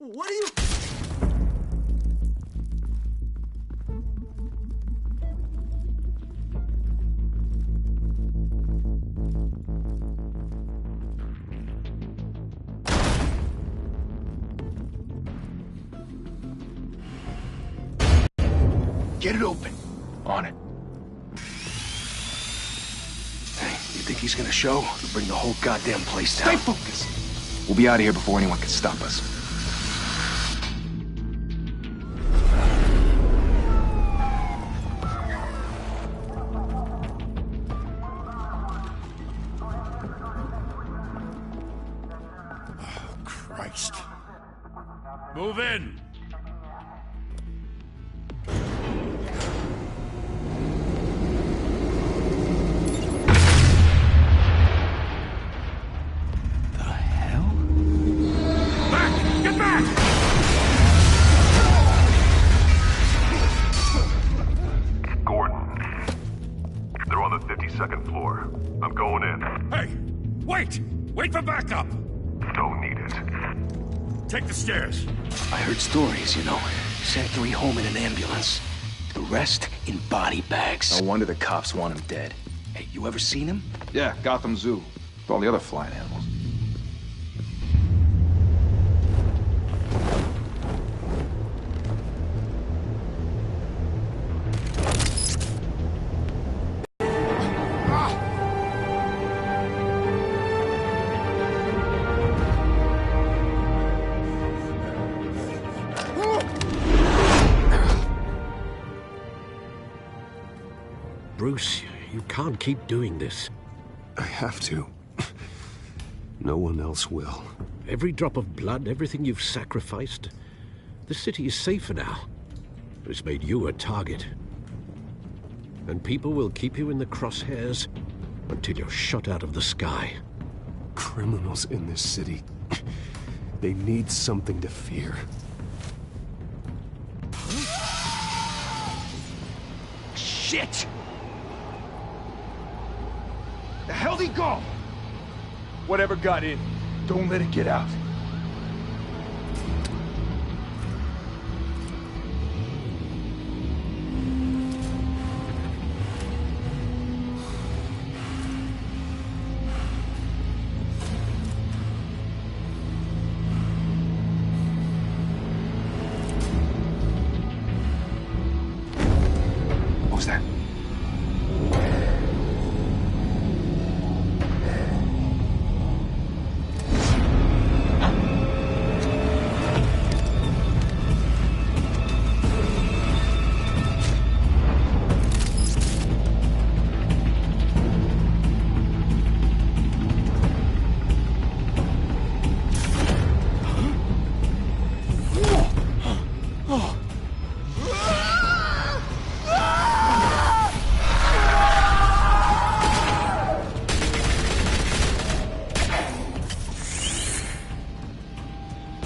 What are you... Get it open. On it. Hey, you think he's gonna show? He'll bring the whole goddamn place down. Stay focused. We'll be out of here before anyone can stop us. Oh, Christ. Move in! Second floor. I'm going in. Hey! Wait! Wait for backup! Don't need it. Take the stairs. I heard stories, you know. Sent 3 home in an ambulance. The rest in body bags. No wonder the cops want him dead. Hey, you ever seen him? Yeah, Gotham Zoo. With all the other flying animals. Bruce, you can't keep doing this. I have to. No one else will. Every drop of blood, everything you've sacrificed. The city is safer now. But it's made you a target. And people will keep you in the crosshairs until you're shot out of the sky. Criminals in this city. They need something to fear. Shit! The hell'd he go? Whatever got in, don't let it get out. What was that?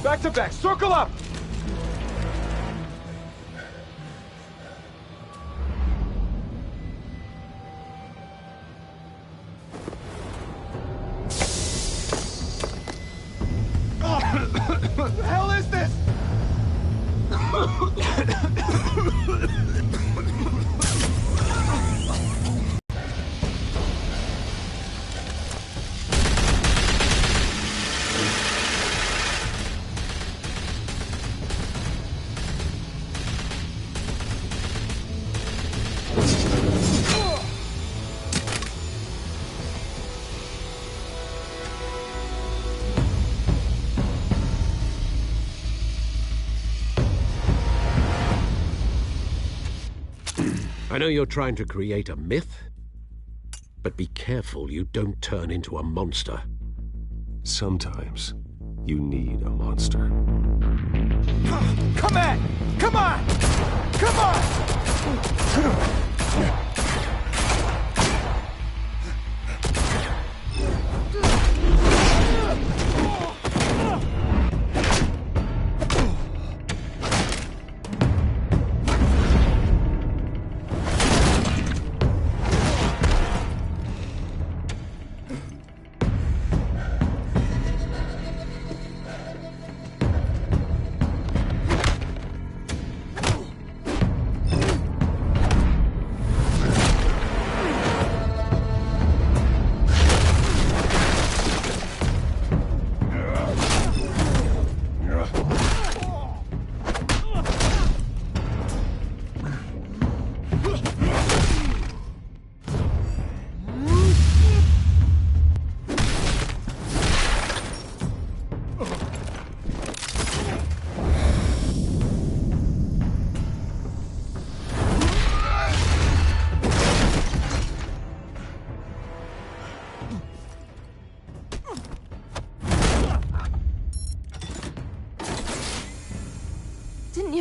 Back to back, circle up! What the hell is this? I know you're trying to create a myth, but be careful you don't turn into a monster. Sometimes you need a monster. Come on! Come on! Come on!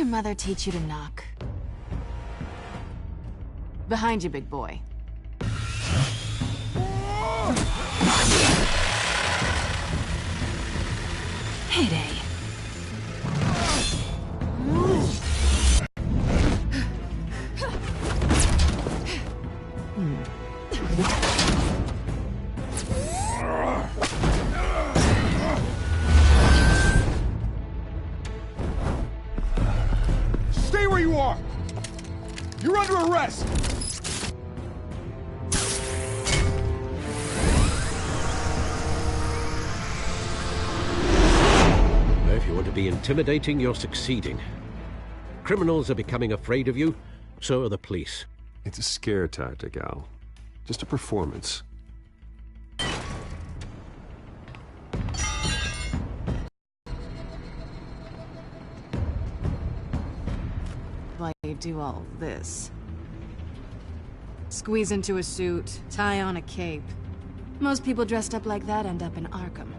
your mother teach you to knock? Behind you, big boy. Heyday. Stay where you are! You're under arrest! If you want to be intimidating, you're succeeding. Criminals are becoming afraid of you, so are the police. It's a scare tactic, Al. Just a performance. Why you do all this? Squeeze into a suit, tie on a cape. Most people dressed up like that end up in Arkham.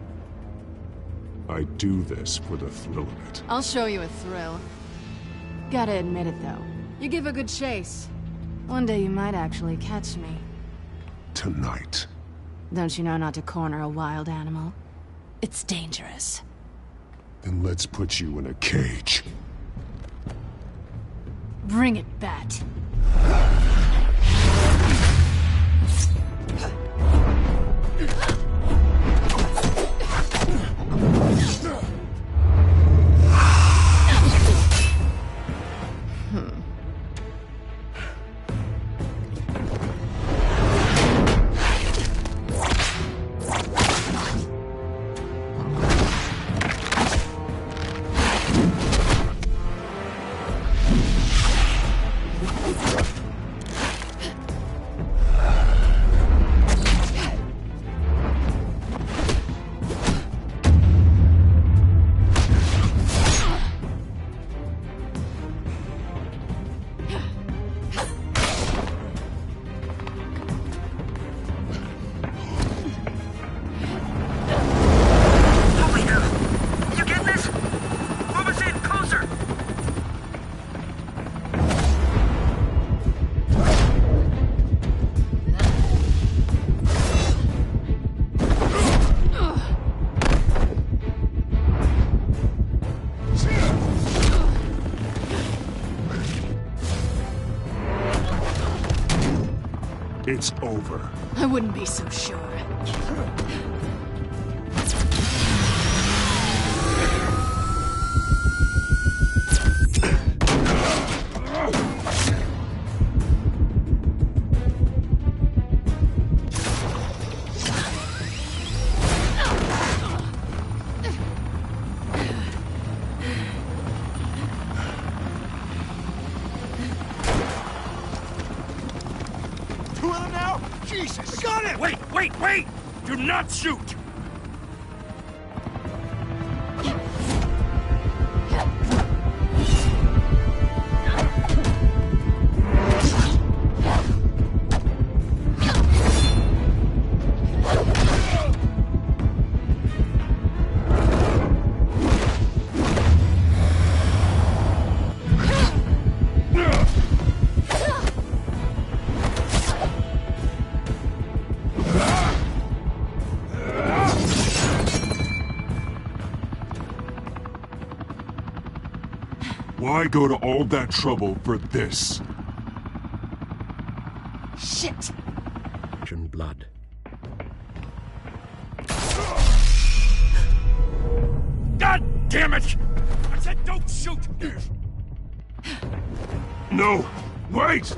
I do this for the thrill of it. I'll show you a thrill. Gotta admit it, though. You give a good chase. One day you might actually catch me. Tonight. Don't you know not to corner a wild animal? It's dangerous. Then let's put you in a cage. Bring it, Bat. It's over. I wouldn't be so sure. Two of them now? Jesus! Got him! Wait! Do not shoot! Why go to all that trouble for this? Shit! And blood. God damn it! I said don't shoot! No! Wait!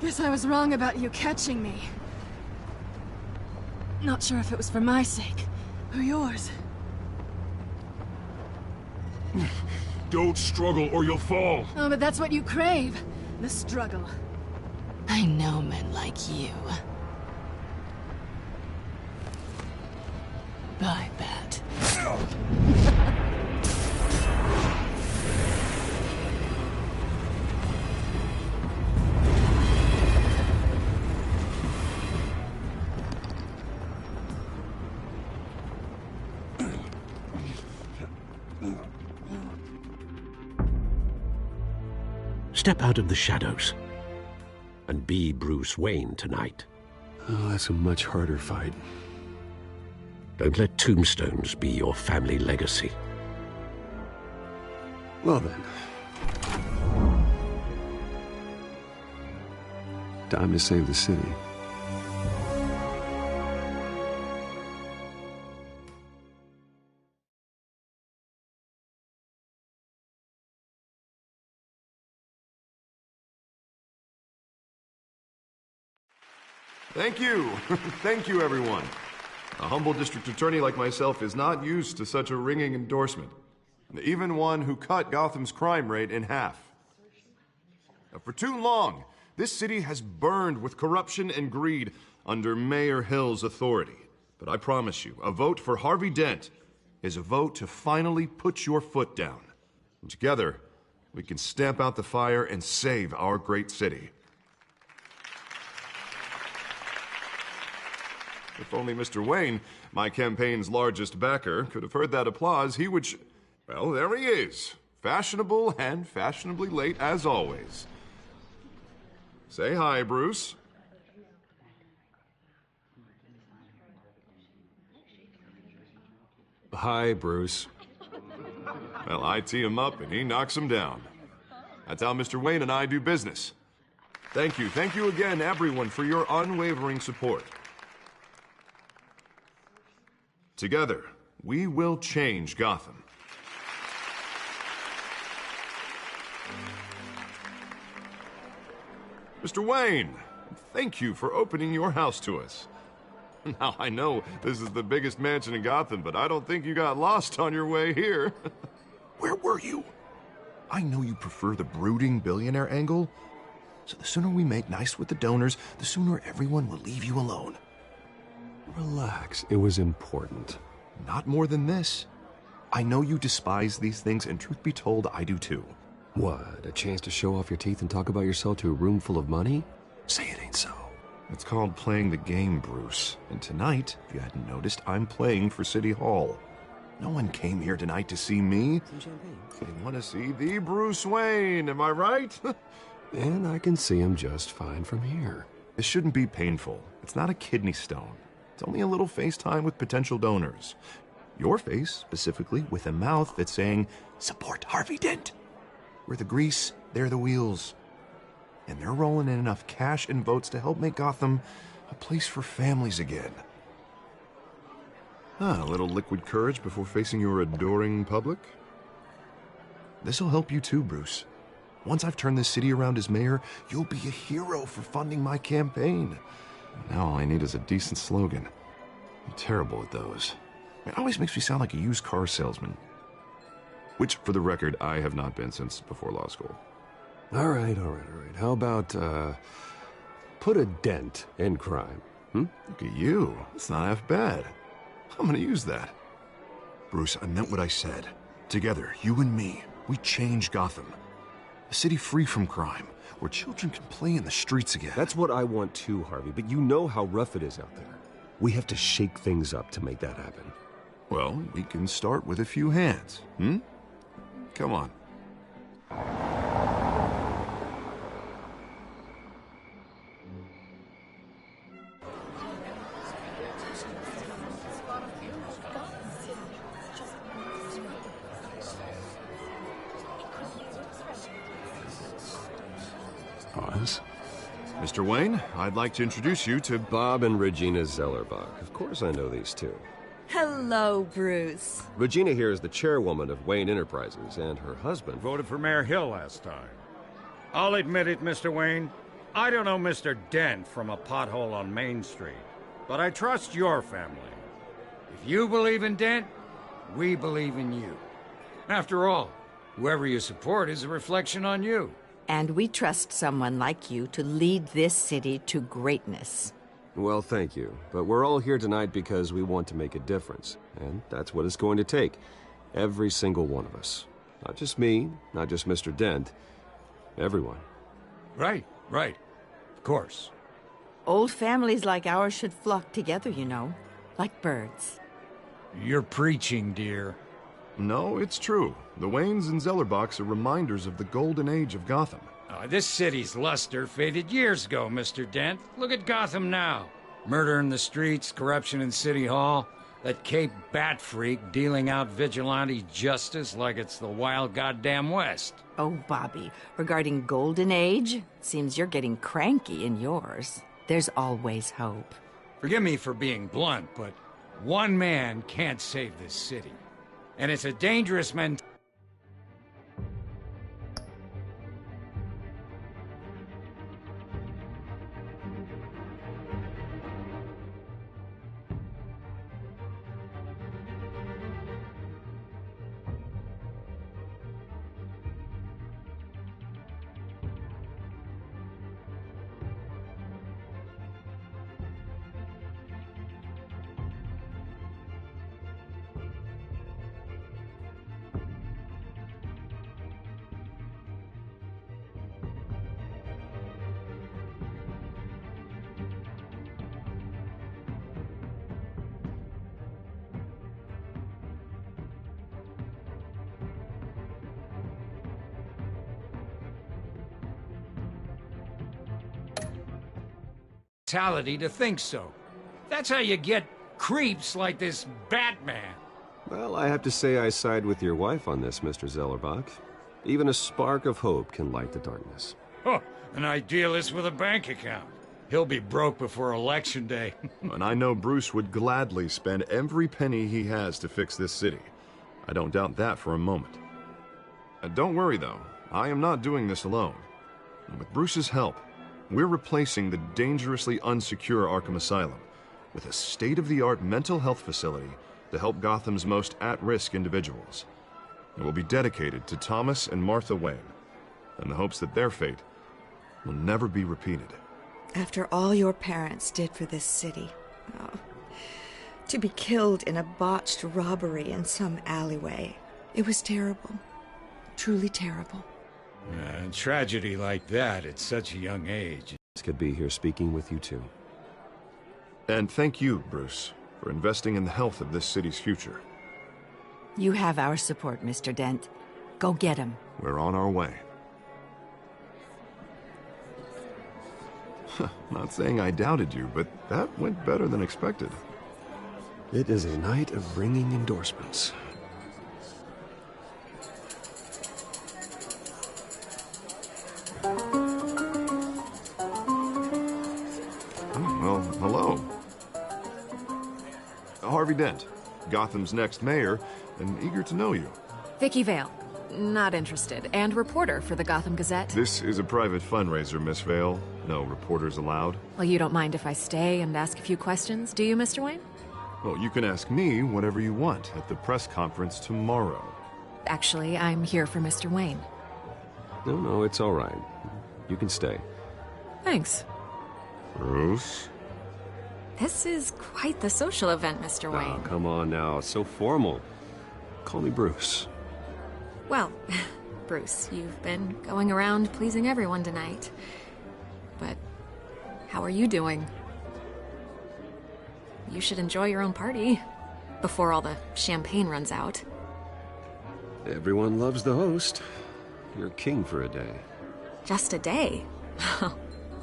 Guess I was wrong about you catching me. Not sure if it was for my sake, or yours. Don't struggle or you'll fall. Oh, but that's what you crave. The struggle. I know men like you. Bye, Bat. Step out of the shadows and be Bruce Wayne tonight. Oh, that's a much harder fight. Don't let tombstones be your family legacy. Well then. Time to save the city. Thank you. Thank you, everyone. A humble district attorney like myself is not used to such a ringing endorsement. Even one who cut Gotham's crime rate in half. For too long, this city has burned with corruption and greed under Mayor Hill's authority. But I promise you, a vote for Harvey Dent is a vote to finally put your foot down. And together, we can stamp out the fire and save our great city. If only Mr. Wayne, my campaign's largest backer, could have heard that applause, he would well, there he is. Fashionable and fashionably late as always. Say hi, Bruce. Hi, Bruce. Well, I tee him up and he knocks him down. That's how Mr. Wayne and I do business. Thank you. Thank you again, everyone, for your unwavering support. Together, we will change Gotham. Mr. Wayne, thank you for opening your house to us. Now, I know this is the biggest mansion in Gotham, but I don't think you got lost on your way here. Where were you? I know you prefer the brooding billionaire angle, so the sooner we make nice with the donors, the sooner everyone will leave you alone. Relax, it was important. Not more than this. I know you despise these things, and truth be told, I do too. What, a chance to show off your teeth and talk about yourself to a room full of money? Say it ain't so. It's called playing the game, Bruce. And tonight, if you hadn't noticed, I'm playing for City Hall. No one came here tonight to see me. Some champagne. They want to see the Bruce Wayne, am I right? And I can see him just fine from here. This shouldn't be painful. It's not a kidney stone. It's only a little FaceTime with potential donors. Your face, specifically, with a mouth that's saying, support Harvey Dent. We're the grease, they're the wheels. And they're rolling in enough cash and votes to help make Gotham a place for families again. A little liquid courage before facing your adoring public. This'll help you too, Bruce. Once I've turned this city around as mayor, you'll be a hero for funding my campaign. Now all I need is a decent slogan. I'm terrible at those. It always makes me sound like a used car salesman. Which, for the record, I have not been since before law school. All right. How about, put a dent in crime, Look at you. It's not half bad. I'm gonna use that. Bruce, I meant what I said. Together, you and me, we change Gotham. A city free from crime, where children can play in the streets again. That's what I want too, Harvey, but you know how rough it is out there. We have to shake things up to make that happen. Well, we can start with a few hands, Come on. Pause. Mr. Wayne, I'd like to introduce you to Bob and Regina Zellerbach. Of course I know these two. Hello, Bruce. Regina here is the chairwoman of Wayne Enterprises, and her husband... Voted for Mayor Hill last time. I'll admit it, Mr. Wayne. I don't know Mr. Dent from a pothole on Main Street, but I trust your family. If you believe in Dent, we believe in you. After all, whoever you support is a reflection on you. And we trust someone like you to lead this city to greatness. Well, thank you. But we're all here tonight because we want to make a difference. And that's what it's going to take. Every single one of us. Not just me, not just Mr. Dent. Everyone. Right. Of course. Old families like ours should flock together, you know. Like birds. You're preaching, dear. No, it's true. The Waynes and Zellerbachs are reminders of the golden age of Gotham. This city's luster faded years ago, Mr. Dent. Look at Gotham now. Murder in the streets, corruption in City Hall, that Cape Bat freak dealing out vigilante justice like it's the wild goddamn West. Oh, Bobby, regarding Golden Age, seems you're getting cranky in yours. There's always hope. Forgive me for being blunt, but one man can't save this city. And it's a dangerous mentality. To think so. That's how you get creeps like this Batman. Well, I have to say I side with your wife on this, Mr. Zellerbach. Even a spark of hope can light the darkness. Oh, an idealist with a bank account. He'll be broke before Election Day. And I know Bruce would gladly spend every penny he has to fix this city. I don't doubt that for a moment. Don't worry, though. I am not doing this alone. And with Bruce's help, we're replacing the dangerously unsecure Arkham Asylum with a state-of-the-art mental health facility to help Gotham's most at-risk individuals. It will be dedicated to Thomas and Martha Wayne, in the hopes that their fate will never be repeated. After all your parents did for this city, to be killed in a botched robbery in some alleyway, it was terrible. Truly terrible. Tragedy like that at such a young age. This could be here speaking with you too. And thank you, Bruce, for investing in the health of this city's future. You have our support, Mr. Dent. Go get him. We're on our way. Not saying I doubted you, but that went better than expected. It is a night of ringing endorsements. Well, hello. Harvey Dent, Gotham's next mayor, and eager to know you. Vicky Vale. Not interested. And reporter for the Gotham Gazette. This is a private fundraiser, Miss Vale. No reporters allowed. Well, you don't mind if I stay and ask a few questions, do you, Mr. Wayne? Well, you can ask me whatever you want at the press conference tomorrow. Actually, I'm here for Mr. Wayne. No, it's all right. You can stay. Thanks. Bruce? This is quite the social event, Mr. Wayne. Oh, come on now. So formal. Call me Bruce. Well, Bruce, you've been going around pleasing everyone tonight. But how are you doing? You should enjoy your own party before all the champagne runs out. Everyone loves the host. You're king for a day. Just a day?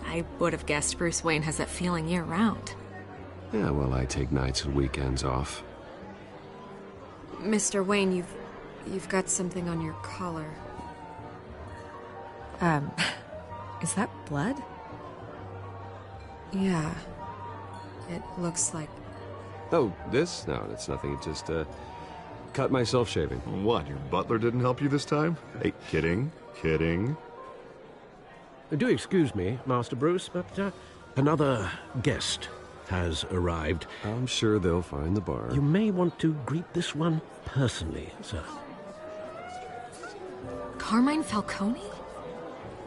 I would have guessed Bruce Wayne has that feeling year-round. Yeah, well, I take nights and weekends off. Mr. Wayne, you've got something on your collar. Is that blood? Yeah. It looks like... Oh, this? No, it's nothing. It just, cut myself shaving. What, your butler didn't help you this time? Hey, kidding. Do excuse me, Master Bruce, but another guest has arrived. I'm sure they'll find the bar. You may want to greet this one personally, sir. Carmine Falcone?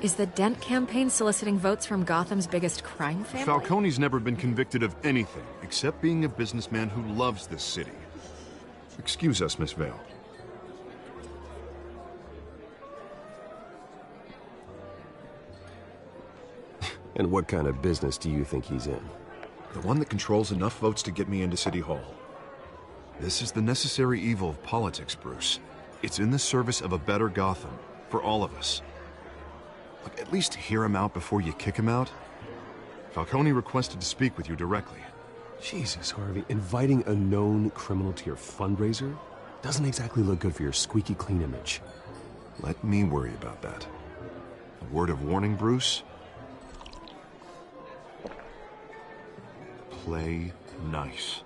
Is the Dent campaign soliciting votes from Gotham's biggest crime family? Falcone's never been convicted of anything except being a businessman who loves this city. Excuse us, Miss Vale. And what kind of business do you think he's in? The one that controls enough votes to get me into City Hall. This is the necessary evil of politics, Bruce. It's in the service of a better Gotham, for all of us. Look, at least hear him out before you kick him out. Falcone requested to speak with you directly. Jesus, Harvey, inviting a known criminal to your fundraiser doesn't exactly look good for your squeaky clean image. Let me worry about that. A word of warning, Bruce? Play nice.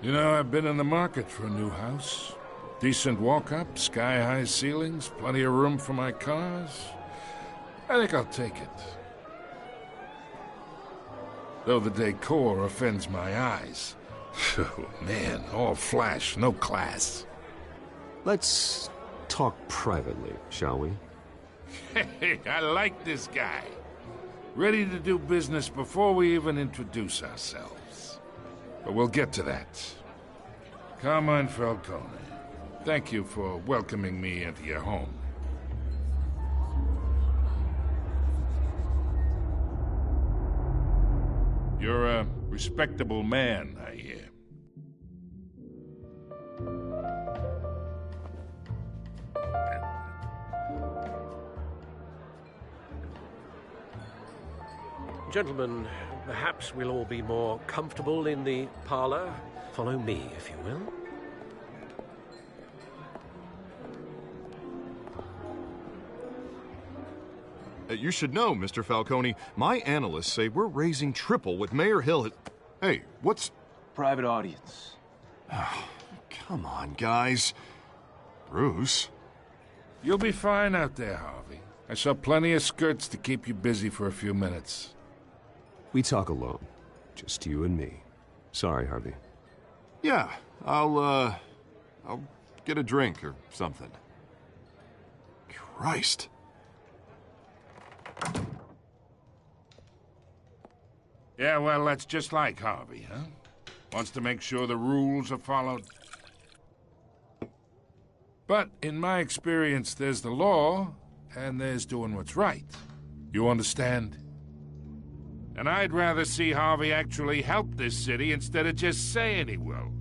You know, I've been in the market for a new house. Decent walk-up, sky-high ceilings, plenty of room for my cars. I think I'll take it. Though the decor offends my eyes. Oh, man, all flash, no class. Let's talk privately, shall we? Hey, I like this guy. Ready to do business before we even introduce ourselves. But we'll get to that. Carmine Falcone, thank you for welcoming me into your home. You're a respectable man, I hear. Gentlemen, perhaps we'll all be more comfortable in the parlor. Follow me, if you will. You should know, Mr. Falcone, my analysts say we're raising triple with Mayor Hill. Hey, what's... Private audience. Oh, come on, guys. Bruce? You'll be fine out there, Harvey. I saw plenty of skirts to keep you busy for a few minutes. We talk alone. Just you and me. Sorry, Harvey. Yeah, I'll get a drink or something. Christ. Yeah, well, that's just like Harvey, huh? Wants to make sure the rules are followed. But in my experience, there's the law, and there's doing what's right. You understand? And I'd rather see Harvey actually help this city instead of just saying he will.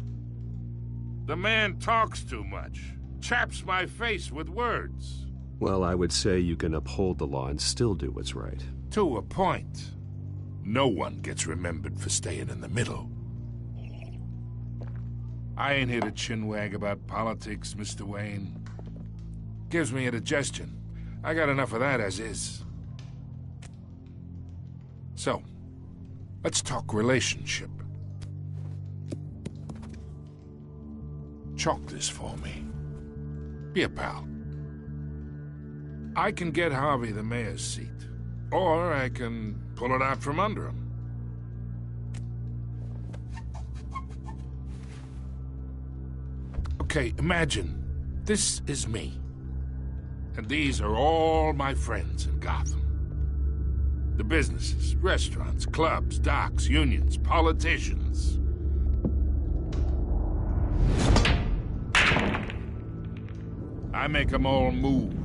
The man talks too much, chaps my face with words. Well, I would say you can uphold the law and still do what's right. To a point. No one gets remembered for staying in the middle. I ain't here to chinwag about politics, Mr. Wayne. Gives me indigestion. I got enough of that as is. So, let's talk relationship. Chalk this for me. Be a pal. I can get Harvey the mayor's seat, or I can pull it out from under him. Okay, imagine this is me, and these are all my friends in Gotham. The businesses, restaurants, clubs, docks, unions, politicians. I make them all move.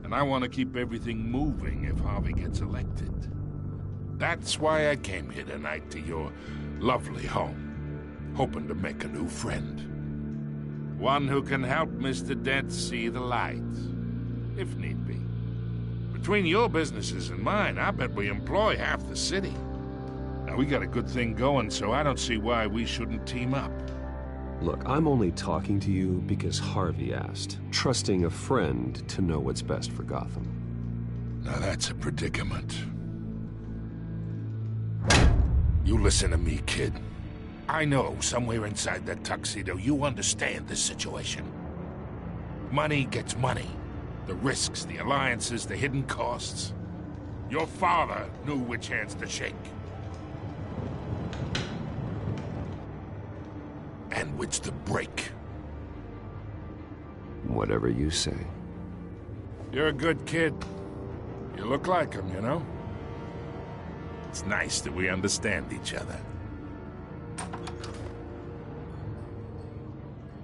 And I want to keep everything moving if Harvey gets elected. That's why I came here tonight to your lovely home, hoping to make a new friend. One who can help Mr. Dent see the light, if need be. Between your businesses and mine, I bet we employ half the city. Now, we got a good thing going, so I don't see why we shouldn't team up. Look, I'm only talking to you because Harvey asked, trusting a friend to know what's best for Gotham. Now that's a predicament. You listen to me, kid. I know somewhere inside that tuxedo you understand this situation. Money gets money. The risks, the alliances, the hidden costs. Your father knew which hands to shake. And which to break. Whatever you say. You're a good kid. You look like him, you know? It's nice that we understand each other.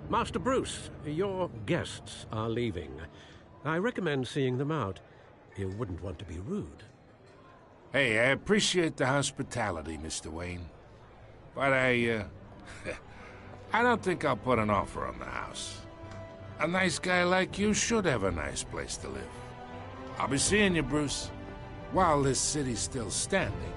Master Bruce, your guests are leaving. I recommend seeing them out. You wouldn't want to be rude. Hey, I appreciate the hospitality, Mr. Wayne. But I don't think I'll put an offer on the house. A nice guy like you should have a nice place to live. I'll be seeing you, Bruce, while this city's still standing.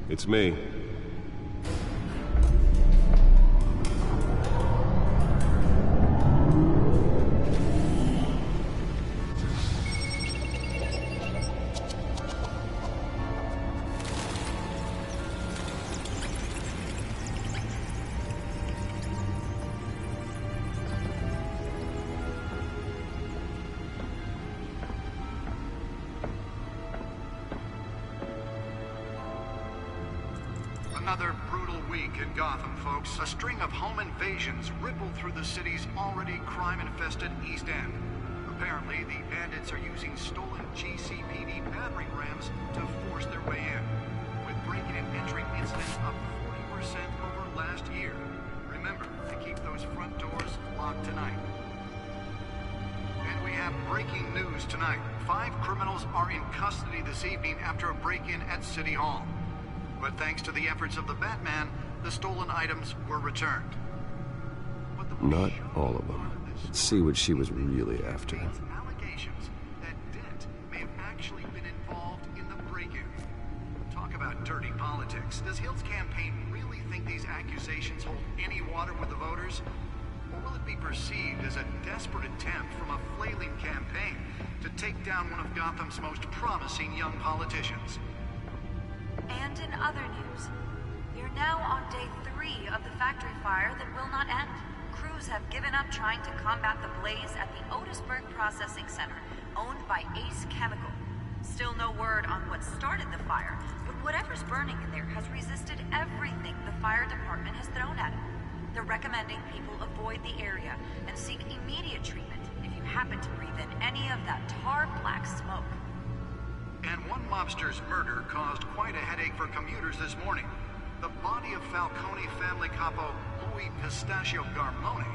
It's me. Another brutal week in Gotham, folks. A string of home invasions rippled through the city's already crime-infested East End. Apparently, the bandits are using stolen GCPD battering rams to force their way in, with breaking and entering incidents up 40% over last year. Remember to keep those front doors locked tonight. And we have breaking news tonight. 5 criminals are in custody this evening after a break-in at City Hall. But thanks to the efforts of the Batman, the stolen items were returned. Not all of them. Let's see what she was really after. Allegations that Dent may have actually been involved in the break-in. Talk about dirty politics. Does Hill's campaign really think these accusations hold any water with the voters? Or will it be perceived as a desperate attempt from a flailing campaign to take down one of Gotham's most promising young politicians? And in other news, we are now on day 3 of the factory fire that will not end. Crews have given up trying to combat the blaze at the Otisburg Processing Center, owned by Ace Chemical. Still no word on what started the fire, but whatever's burning in there has resisted everything the fire department has thrown at it. They're recommending people avoid the area and seek immediate treatment if you happen to breathe in any of that tar black smoke. And one mobster's murder caused quite a headache for commuters this morning. The body of Falcone family capo Louis Pistachio Garmone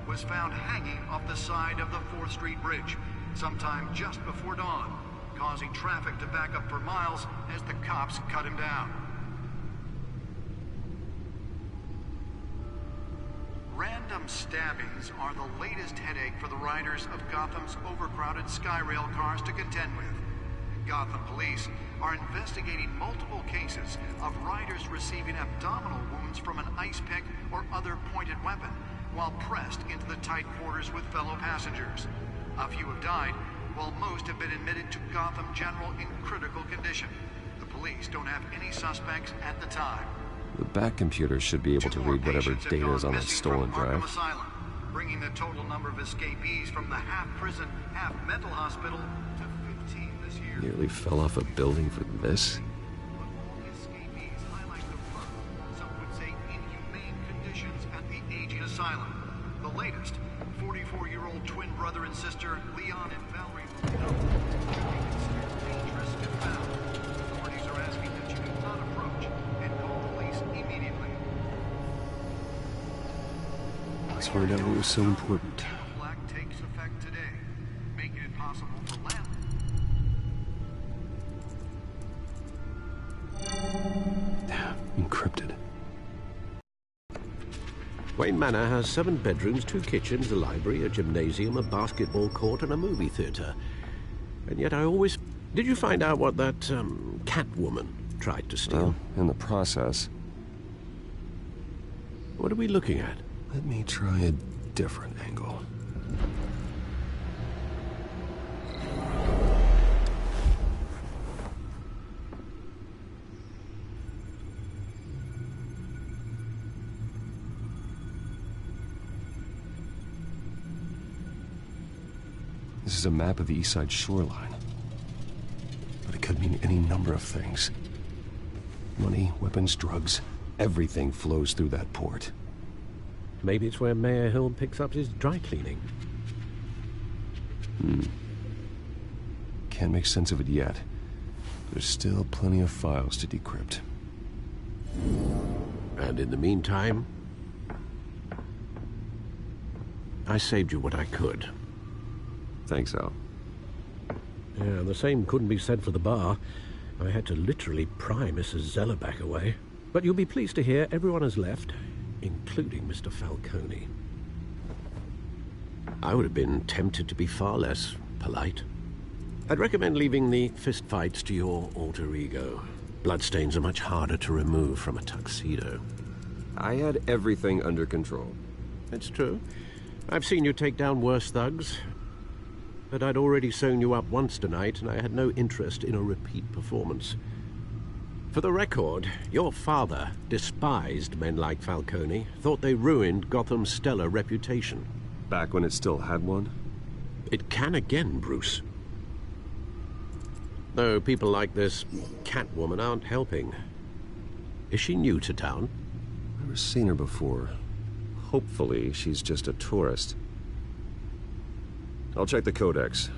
was found hanging off the side of the 4th Street Bridge sometime just before dawn, causing traffic to back up for miles as the cops cut him down. Random stabbings are the latest headache for the riders of Gotham's overcrowded Skyrail cars to contend with. Gotham police are investigating multiple cases of riders receiving abdominal wounds from an ice pick or other pointed weapon while pressed into the tight quarters with fellow passengers. A few have died, while most have been admitted to Gotham General in critical condition. The police don't have any suspects at the time. The back computer should be able to read whatever data is on that stolen drive. Asylum, bringing the total number of escapees from the half-prison, half-mental hospital to 15 this year. Nearly fell off a building for this? Escapees highlight the rough, some would say inhumane conditions at the aging asylum. The latest, 44-year-old twin brother and sister Leon and Valerie Molino are considered dangerous if found. Authorities are asking that you do not approach and call police immediately. Let's find out what was so important. Black takes effect today, making it possible possible for land. Encrypted. Wayne Manor has 7 bedrooms, 2 kitchens, a library, a gymnasium, a basketball court, and a movie theatre. And yet I always... Did you find out what that, Catwoman tried to steal? Well, in the process. What are we looking at? Let me try a different angle. This is a map of the East Side shoreline. But it could mean any number of things. Money, weapons, drugs, everything flows through that port. Maybe it's where Mayor Hill picks up his dry cleaning. Can't make sense of it yet. There's still plenty of files to decrypt. And in the meantime, I saved you what I could. Thanks, Al. Yeah, the same couldn't be said for the bar. I had to literally pry Mrs. Zellerback away. But you'll be pleased to hear everyone has left, including Mr. Falcone. I would have been tempted to be far less polite. I'd recommend leaving the fistfights to your alter ego. Bloodstains are much harder to remove from a tuxedo. I had everything under control. It's true. I've seen you take down worse thugs. But I'd already sewn you up once tonight, and I had no interest in a repeat performance. For the record, your father despised men like Falcone, thought they ruined Gotham's stellar reputation. Back when it still had one? It can again, Bruce. Though people like this Catwoman aren't helping. Is she new to town? Never seen her before. Hopefully, she's just a tourist. I'll check the codex.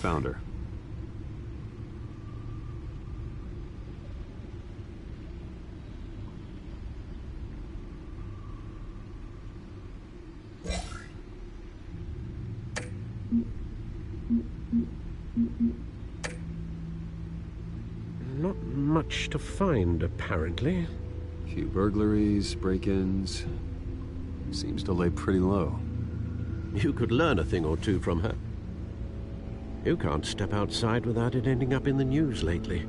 Found her. Not much to find, apparently. Few burglaries, break-ins. Seems to lay pretty low. You could learn a thing or two from her. You can't step outside without it ending up in the news lately.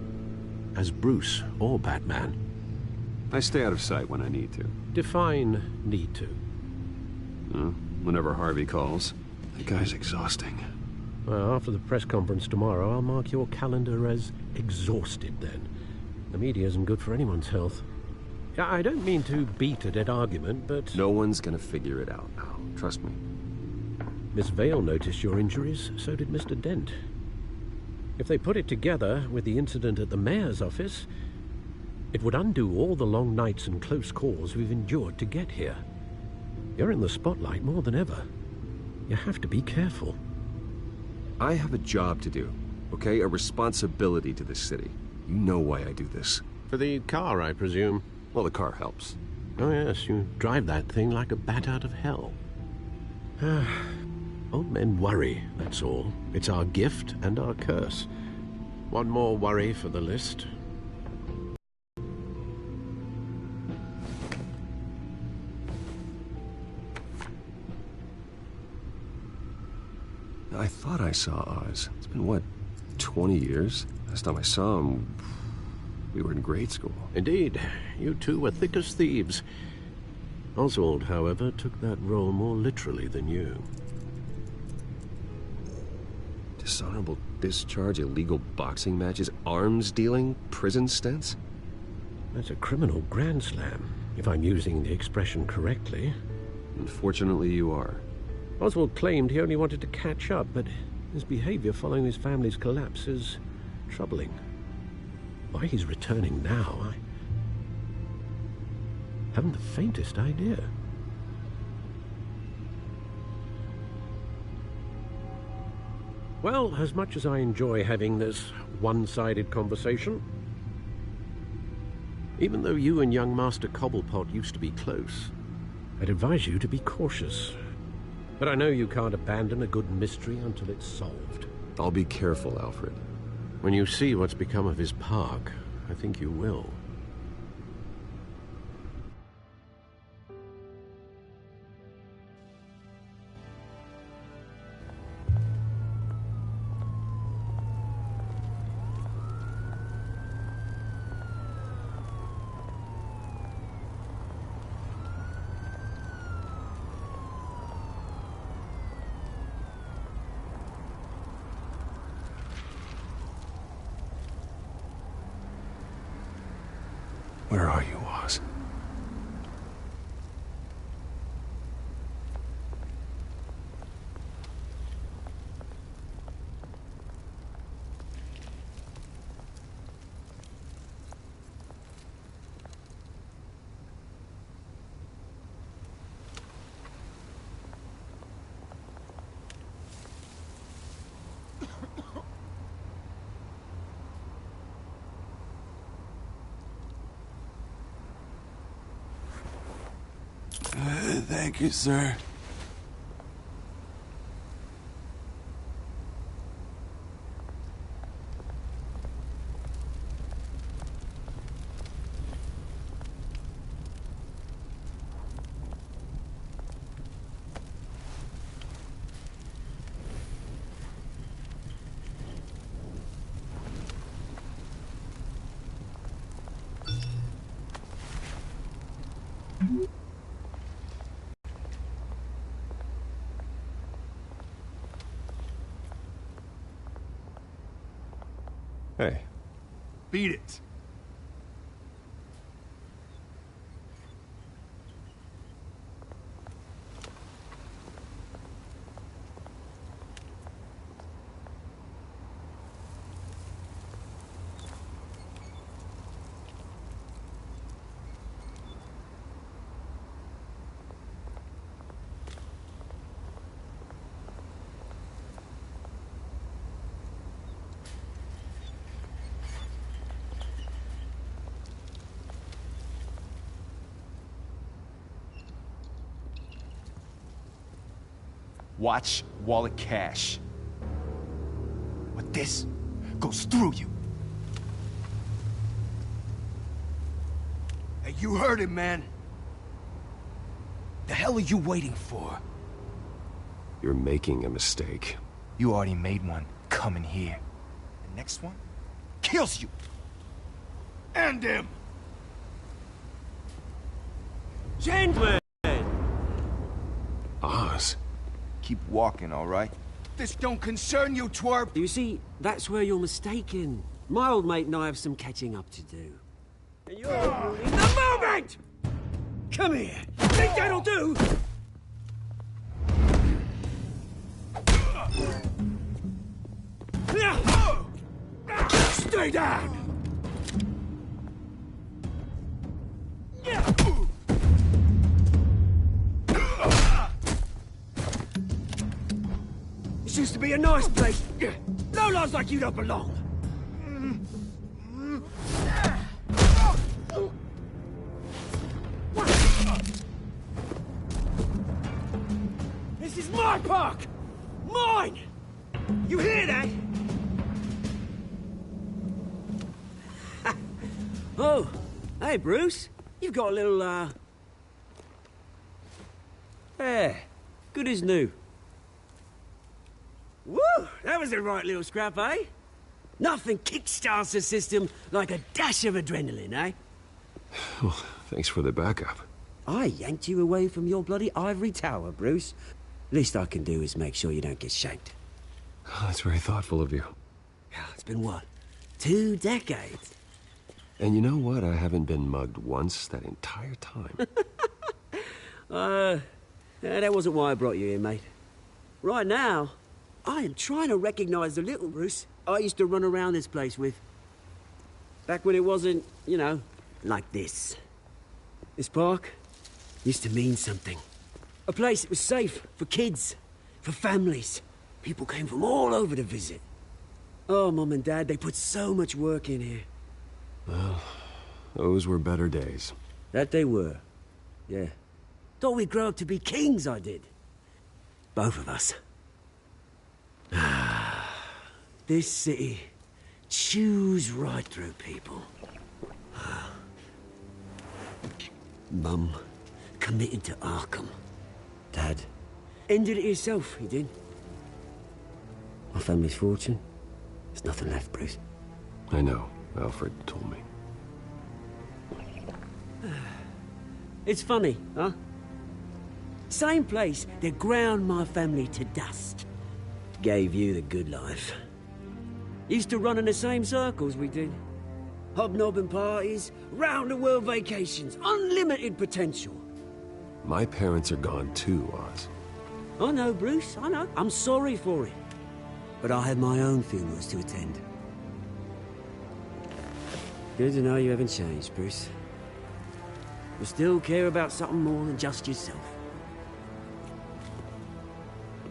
As Bruce or Batman. I stay out of sight when I need to. Define need to. Whenever Harvey calls. That guy's exhausting. Well, after the press conference tomorrow, I'll mark your calendar as exhausted then. The media isn't good for anyone's health. I don't mean to beat a dead argument, but... No one's gonna figure it out now. Trust me. Miss Vale noticed your injuries, so did Mr. Dent. If they put it together with the incident at the mayor's office, it would undo all the long nights and close calls we've endured to get here. You're in the spotlight more than ever. You have to be careful. I have a job to do, okay? A responsibility to this city. You know why I do this. For the car, I presume. Well, the car helps. Oh yes, you drive that thing like a bat out of hell. Old men worry, that's all. It's our gift and our curse. One more worry for the list. I thought I saw Oz. It's been, what, 20 years? Last time I saw him, we were in grade school. Indeed. You two were thick as thieves. Oswald, however, took that role more literally than you. Dishonorable discharge, illegal boxing matches, arms dealing, prison stints? That's a criminal grand slam, if I'm using the expression correctly. Unfortunately, you are. Oswald claimed he only wanted to catch up, but his behavior following his family's collapse is troubling. Why he's returning now, I haven't the faintest idea. Well, as much as I enjoy having this one-sided conversation, even though you and young Master Cobblepot used to be close, I'd advise you to be cautious. But I know you can't abandon a good mystery until it's solved. I'll be careful, Alfred. When you see what's become of his park, I think you will. Where are you, Oz? Thank you, sir. Hey. Beat it. Watch wallet cash. But this goes through you. Hey, you heard it, man. The hell are you waiting for? You're making a mistake. You already made one coming here. The next one kills you. And him. Gentlemen! Oz. Keep walking, all right? This don't concern you, twerp! You see, that's where you're mistaken. My old mate and I have some catching up to do. And you're ruining the moment! Come here! Think that'll do? Stay down! This used to be a nice place. Lowlifes like you don't belong. This is my park! You hear that? Oh, hey, Bruce. You've got a little, yeah, good as new. Woo! That was a right little scrap, eh? Nothing kickstarts the system like a dash of adrenaline, eh? Well, thanks for the backup. I yanked you away from your bloody ivory tower, Bruce. Least I can do is make sure you don't get shanked. Oh, that's very thoughtful of you. It's been what? 2 decades? And you know what? I haven't been mugged once that entire time. That wasn't why I brought you here, mate. Right now, I am trying to recognize the little Bruce I used to run around this place with. Back when it wasn't, you know, like this. This park used to mean something. A place that was safe for kids, for families. People came from all over to visit. Oh, Mum and Dad, they put so much work in here. Well, those were better days. That they were. Yeah. Thought we'd grow up to be kings, I did. Both of us. This city chews right through people. Mum committed to Arkham. Dad ended it himself, he did. My family's fortune, there's nothing left, Bruce. I know. Alfred told me. It's funny, huh? Same place that ground my family to dust. Gave you the good life. Used to run in the same circles we did. Hobnobbing parties, round-the-world vacations, unlimited potential. My parents are gone too, Oz. I know, Bruce, I know. I'm sorry for it. But I had my own funerals to attend. Good to know you haven't changed, Bruce. You still care about something more than just yourself.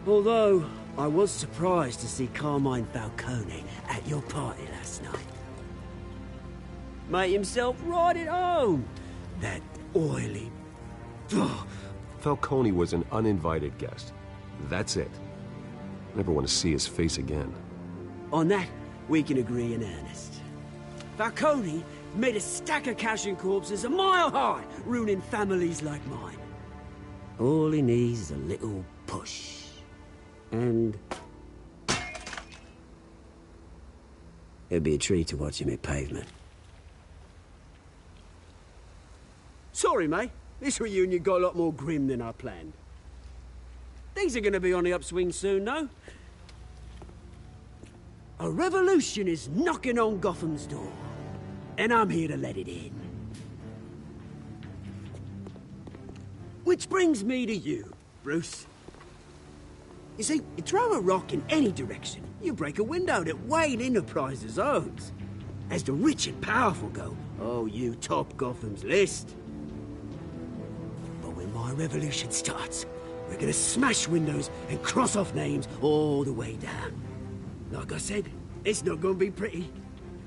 Although, I was surprised to see Carmine Falcone at your party last night. Made himself right at home. That oily... Falcone was an uninvited guest. That's it. Never want to see his face again. On that, we can agree in earnest. Falcone made a stack of cash and corpses a mile high, ruining families like mine. All he needs is a little push. And... it'd be a treat to watch him hit pavement. Sorry, mate. This reunion got a lot more grim than I planned. Things are gonna be on the upswing soon, though. A revolution is knocking on Gotham's door. And I'm here to let it in. Which brings me to you, Bruce. You see, you throw a rock in any direction, you break a window that Wayne Enterprises owns. As the rich and powerful go, oh, you top Gotham's list. But when my revolution starts, we're gonna smash windows and cross off names all the way down. Like I said, it's not gonna be pretty.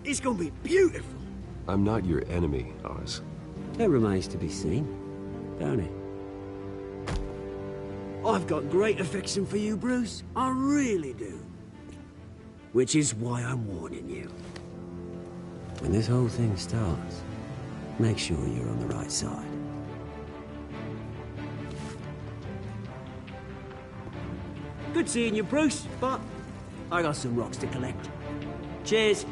It's gonna be beautiful. I'm not your enemy, Oz. That remains to be seen, don't it? I've got great affection for you, Bruce. I really do. Which is why I'm warning you. When this whole thing starts, make sure you're on the right side. Good seeing you, Bruce, but I got some rocks to collect. Cheers.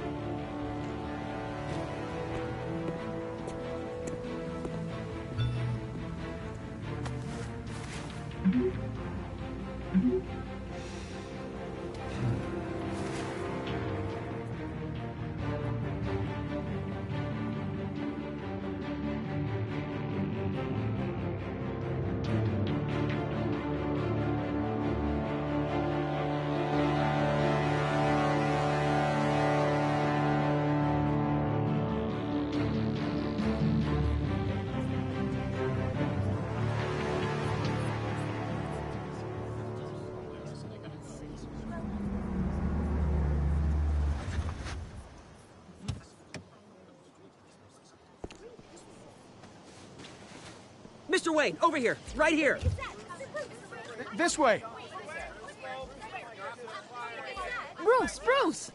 Mr. Wayne, over here, right here. This way. Bruce!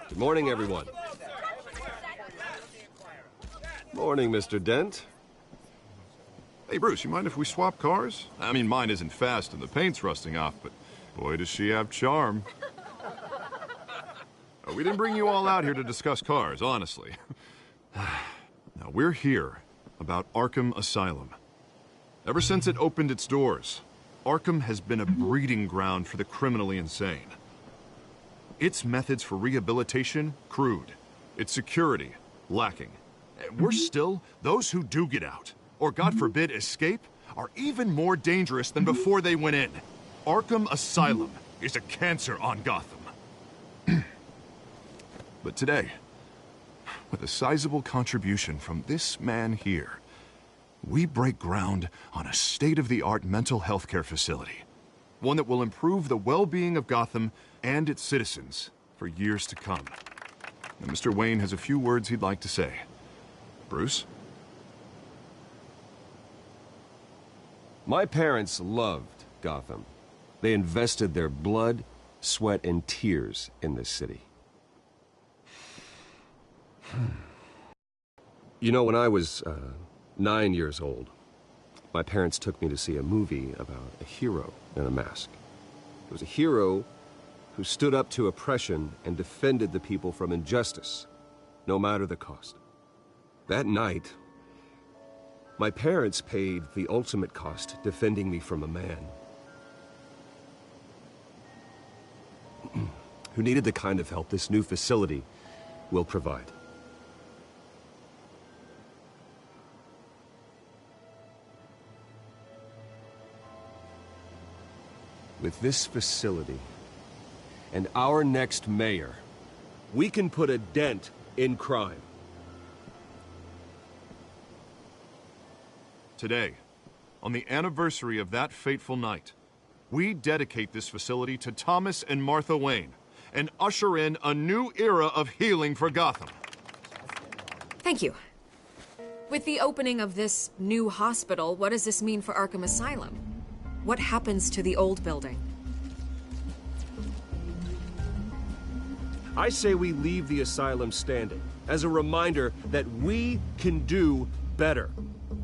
Good morning, everyone. Morning, Mr. Dent. Hey, Bruce, you mind if we swap cars? I mean, mine isn't fast and the paint's rusting off, but boy, does she have charm. We didn't bring you all out here to discuss cars, honestly. Now, we're here about Arkham Asylum. Ever since it opened its doors, Arkham has been a breeding ground for the criminally insane. Its methods for rehabilitation, crude. Its security, lacking. And worse still, those who do get out, or God forbid escape, are even more dangerous than before they went in. Arkham Asylum is a cancer on Gotham. But today, with a sizable contribution from this man here, we break ground on a state-of-the-art mental health care facility. One that will improve the well-being of Gotham and its citizens for years to come. Now, Mr. Wayne has a few words he'd like to say. Bruce? My parents loved Gotham. They invested their blood, sweat, and tears in this city. You know, when I was 9 years old, my parents took me to see a movie about a hero in a mask. It was a hero who stood up to oppression and defended the people from injustice, no matter the cost. That night, my parents paid the ultimate cost defending me from a man who needed the kind of help this new facility will provide. With this facility and our next mayor, we can put a dent in crime. Today, on the anniversary of that fateful night, we dedicate this facility to Thomas and Martha Wayne and usher in a new era of healing for Gotham. Thank you. With the opening of this new hospital, what does this mean for Arkham Asylum? What happens to the old building? I say we leave the asylum standing as a reminder that we can do better.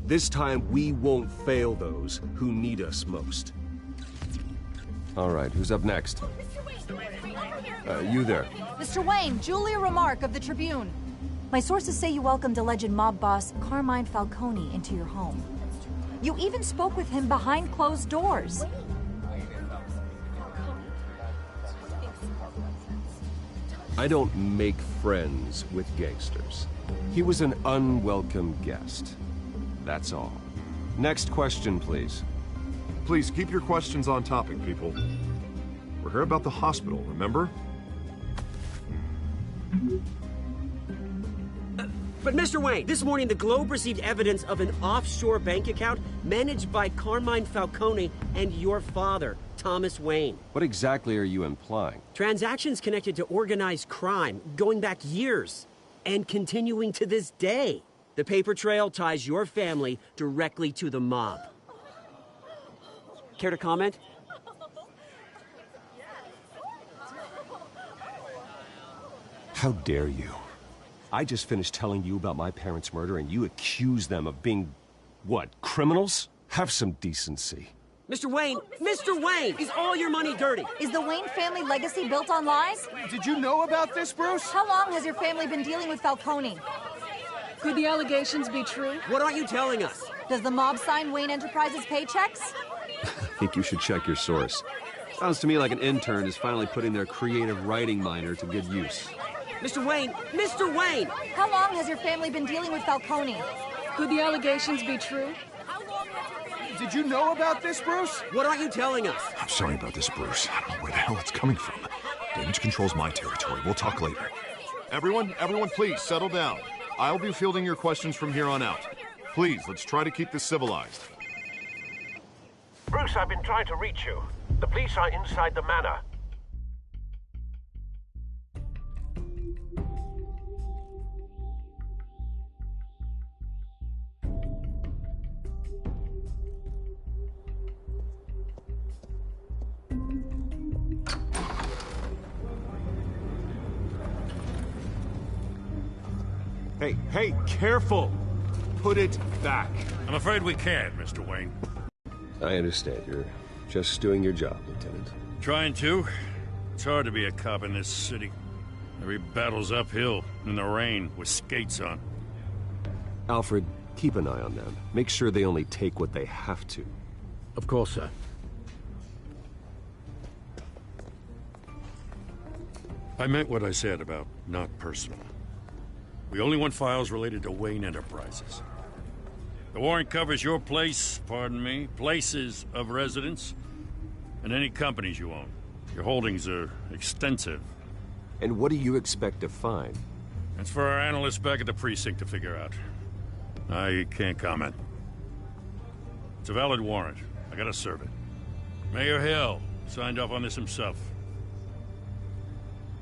This time, we won't fail those who need us most. All right, who's up next? You there. Mr. Wayne, Julia Remark of the Tribune. My sources say you welcomed alleged mob boss Carmine Falcone into your home. You even spoke with him behind closed doors. I don't make friends with gangsters. He was an unwelcome guest. That's all. Next question, please. Please keep your questions on topic, people. We're here about the hospital, remember? But Mr. Wayne, this morning the Globe received evidence of an offshore bank account managed by Carmine Falcone and your father, Thomas Wayne. What exactly are you implying? Transactions connected to organized crime going back years and continuing to this day. The paper trail ties your family directly to the mob. Care to comment? How dare you? I just finished telling you about my parents' murder and you accuse them of being, what, criminals? Have some decency. Mr. Wayne, is all your money dirty? Is the Wayne family legacy built on lies? Did you know about this, Bruce? How long has your family been dealing with Falcone? Could the allegations be true? What aren't you telling us? Does the mob sign Wayne Enterprises paychecks? I think you should check your source. Sounds to me like an intern is finally putting their creative writing minor to good use. Mr. Wayne! How long has your family been dealing with Falcone? Could the allegations be true? Did you know about this, Bruce? What aren't you telling us? I'm sorry about this, Bruce. I don't know where the hell it's coming from. Damage control's my territory. We'll talk later. Everyone, please, settle down. I'll be fielding your questions from here on out. Please, let's try to keep this civilized. Bruce, I've been trying to reach you. The police are inside the manor. Hey, careful! Put it back. I'm afraid we can't, Mr. Wayne. I understand. You're just doing your job, Lieutenant. Trying to. It's hard to be a cop in this city. Every battle's uphill, in the rain, with skates on. Alfred, keep an eye on them. Make sure they only take what they have to. Of course, sir. I meant what I said about not personal. We only want files related to Wayne Enterprises. The warrant covers your place, pardon me, places of residence, and any companies you own. Your holdings are extensive. And what do you expect to find? That's for our analysts back at the precinct to figure out. I can't comment. It's a valid warrant. I gotta serve it. Mayor Hill signed off on this himself.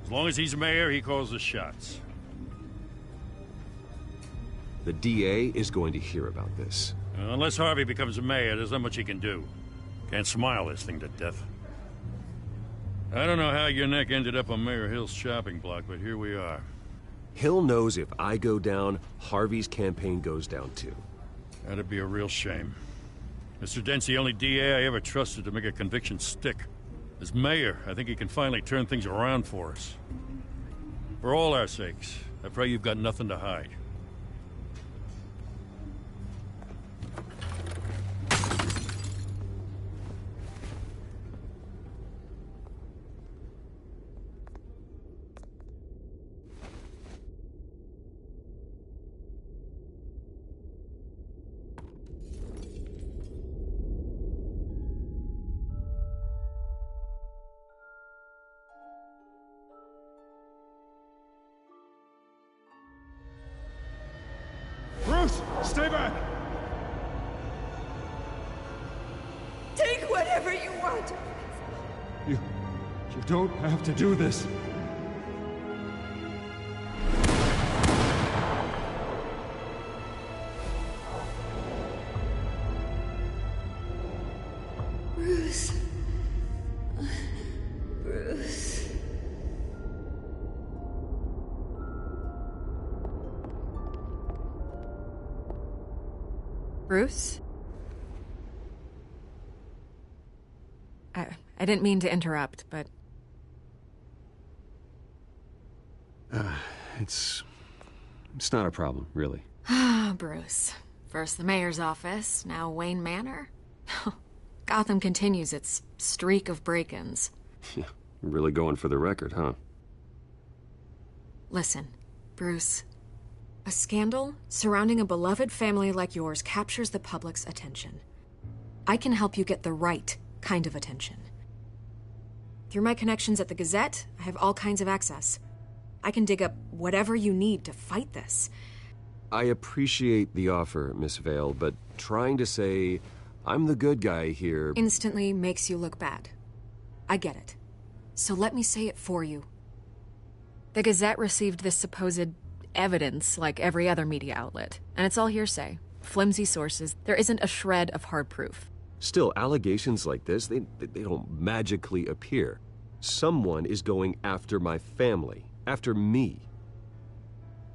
As long as he's mayor, he calls the shots. The DA is going to hear about this. Unless Harvey becomes mayor, there's not much he can do. Can't smile this thing to death. I don't know how your neck ended up on Mayor Hill's shopping block, but here we are. Hill knows if I go down, Harvey's campaign goes down too. That'd be a real shame. Mr. Dent's the only DA I ever trusted to make a conviction stick. As mayor, I think he can finally turn things around for us. For all our sakes, I pray you've got nothing to hide. Bruce, stay back! Take whatever you want. You don't have to do this. Bruce. Bruce. Bruce? I didn't mean to interrupt, but... It's not a problem, really. Ah, Bruce. First the mayor's office, now Wayne Manor. Gotham continues its streak of break-ins. Yeah, really going for the record, huh? Listen, Bruce. A scandal surrounding a beloved family like yours captures the public's attention. I can help you get the right kind of attention. Through my connections at the Gazette, I have all kinds of access. I can dig up whatever you need to fight this. I appreciate the offer, Miss Vale, but trying to say I'm the good guy here instantly makes you look bad. I get it. So let me say it for you. The Gazette received this supposed evidence like every other media outlet, and it's all hearsay. Flimsy sources. There isn't a shred of hard proof. Still, allegations like this, they don't magically appear. Someone is going after my family, after me.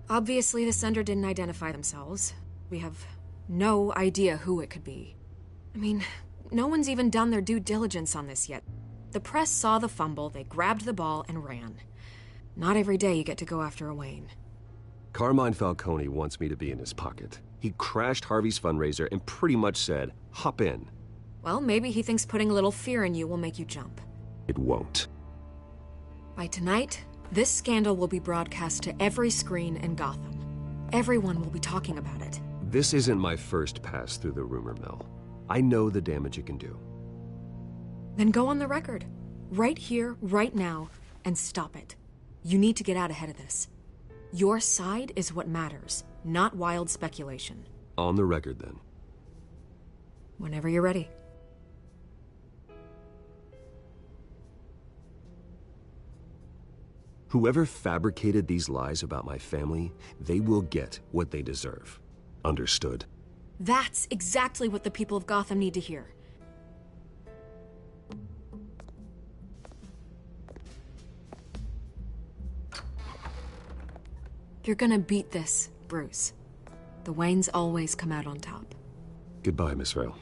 Obviously, the sender didn't identify themselves. We have no idea who it could be. I mean, no one's even done their due diligence on this yet. The press saw the fumble, they grabbed the ball and ran. Not every day you get to go after a Wayne. Carmine Falcone wants me to be in his pocket. He crashed Harvey's fundraiser and pretty much said, hop in. Well, maybe he thinks putting a little fear in you will make you jump. It won't. By tonight, this scandal will be broadcast to every screen in Gotham. Everyone will be talking about it. This isn't my first pass through the rumor mill. I know the damage it can do. Then go on the record. Right here, right now, and stop it. You need to get out ahead of this. Your side is what matters, not wild speculation. On the record, then. Whenever you're ready. Whoever fabricated these lies about my family, they will get what they deserve. Understood? That's exactly what the people of Gotham need to hear. You're gonna beat this, Bruce. The Waynes always come out on top. Goodbye, Miss Vale.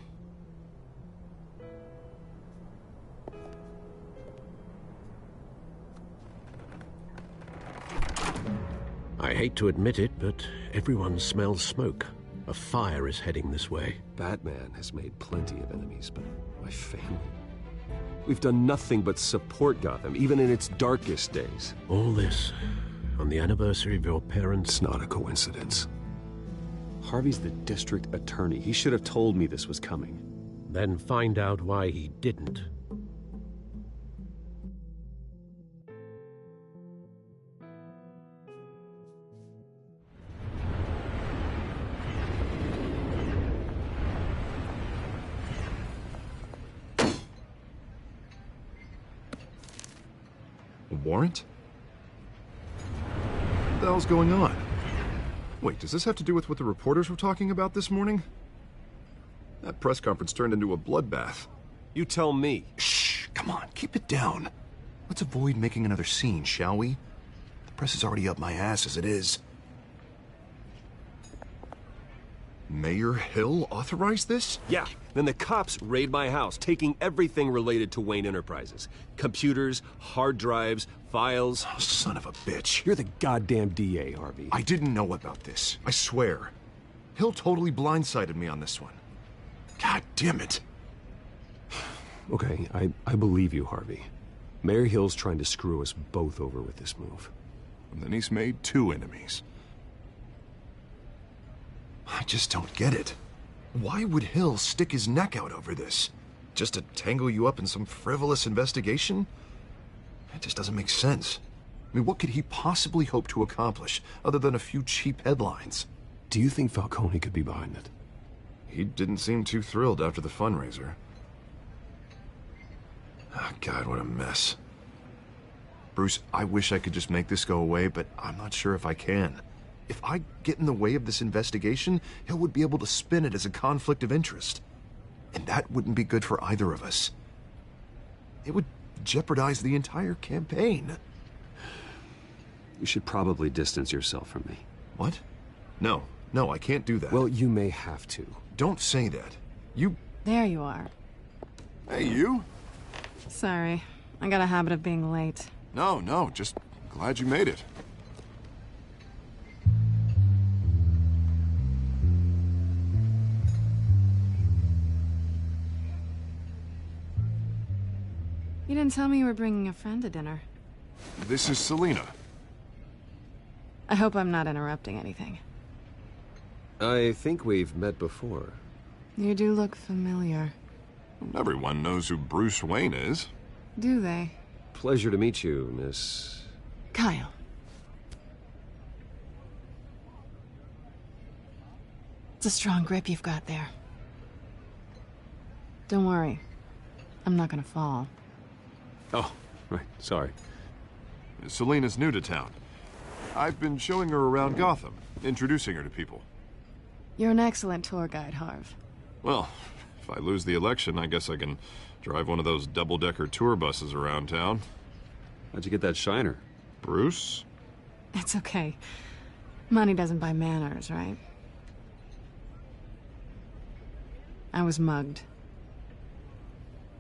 I hate to admit it, but everyone smells smoke. A fire is heading this way. Batman has made plenty of enemies, but my family... We've done nothing but support Gotham, even in its darkest days. All this on the anniversary of your parents'... It's not a coincidence. Harvey's the district attorney. He should have told me this was coming. Then find out why he didn't. Warrant? What the hell's going on? Wait, does this have to do with what the reporters were talking about this morning? That press conference turned into a bloodbath. You tell me. Shh, come on, keep it down. Let's avoid making another scene, shall we? The press is already up my ass as it is. Mayor Hill authorized this? Yeah. Then the cops raid my house, taking everything related to Wayne Enterprises. Computers, hard drives, files. Oh, son of a bitch. You're the goddamn DA, Harvey. I didn't know about this. I swear. Hill totally blindsided me on this one. God damn it. Okay, I believe you, Harvey. Mayor Hill's trying to screw us both over with this move. And then he's made 2 enemies. I just don't get it. Why would Hill stick his neck out over this? Just to tangle you up in some frivolous investigation? It just doesn't make sense. I mean, what could he possibly hope to accomplish other than a few cheap headlines? Do you think Falcone could be behind it? He didn't seem too thrilled after the fundraiser. Oh, God, what a mess. Bruce, I wish I could just make this go away, but I'm not sure if I can. If I get in the way of this investigation, Hill would be able to spin it as a conflict of interest. And that wouldn't be good for either of us. It would jeopardize the entire campaign. You should probably distance yourself from me. What? No, I can't do that. Well, you may have to. Don't say that. You... There you are. Hey, you? Sorry. I got a habit of being late. No, just glad you made it. You didn't tell me you were bringing a friend to dinner. This is Selina. I hope I'm not interrupting anything. I think we've met before. You do look familiar. Everyone knows who Bruce Wayne is. Do they? Pleasure to meet you, Miss... Kyle. It's a strong grip you've got there. Don't worry. I'm not gonna fall. Oh, right. Sorry. Selina's new to town. I've been showing her around Gotham, introducing her to people. You're an excellent tour guide, Harv. Well, if I lose the election, I guess I can drive one of those double-decker tour buses around town. How'd you get that shiner? Bruce? It's okay. Money doesn't buy manners, right? I was mugged.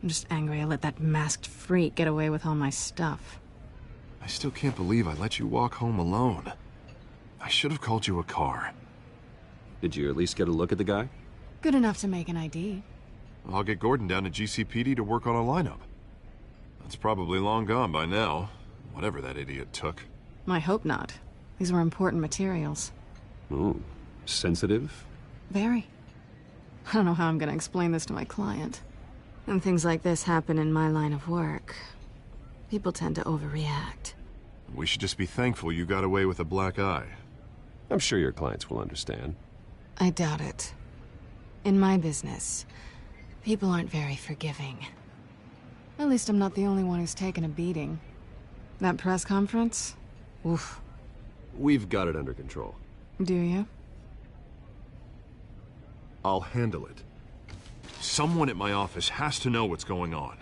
I'm just angry I let that masked freak get away with all my stuff. I still can't believe I let you walk home alone. I should have called you a car. Did you at least get a look at the guy? Good enough to make an ID. I'll get Gordon down to GCPD to work on a lineup. That's probably long gone by now, whatever that idiot took. I hope not. These were important materials. Ooh, sensitive? Very. I don't know how I'm gonna explain this to my client. When things like this happen in my line of work, people tend to overreact. We should just be thankful you got away with a black eye. I'm sure your clients will understand. I doubt it. In my business, people aren't very forgiving. At least I'm not the only one who's taken a beating. That press conference? Oof. We've got it under control. Do you? I'll handle it. Someone at my office has to know what's going on.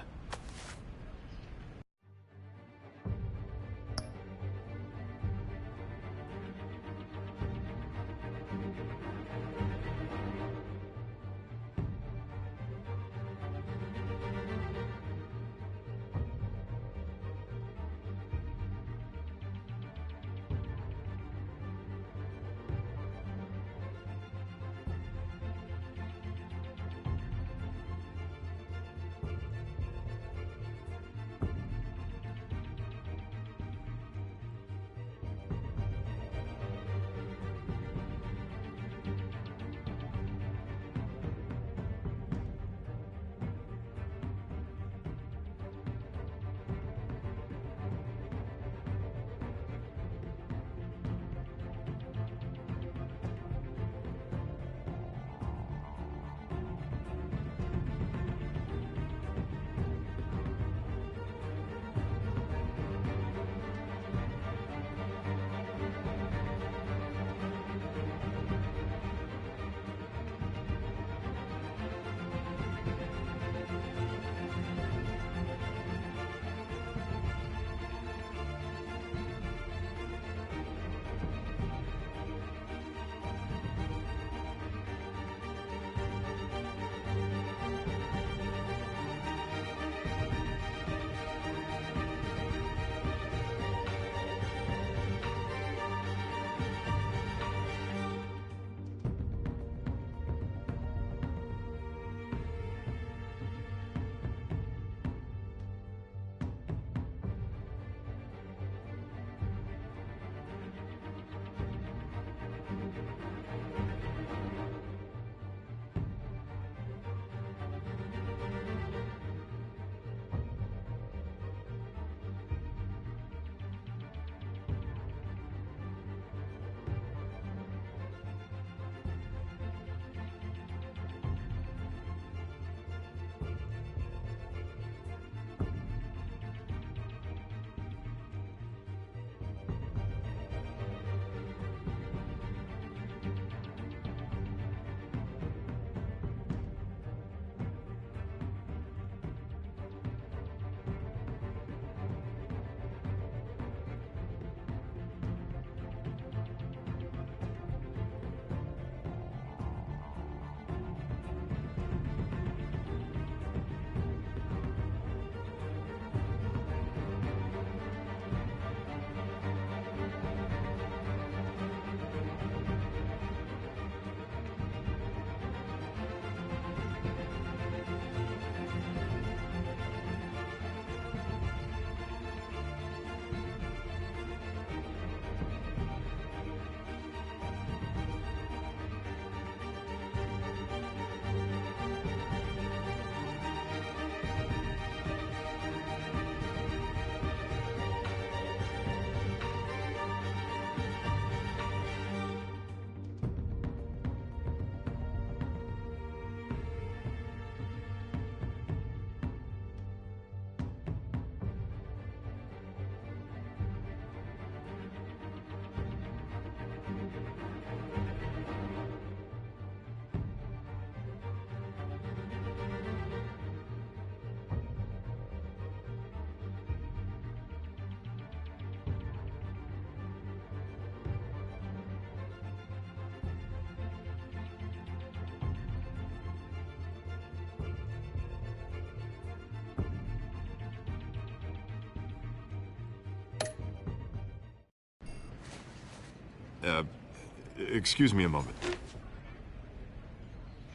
Excuse me a moment.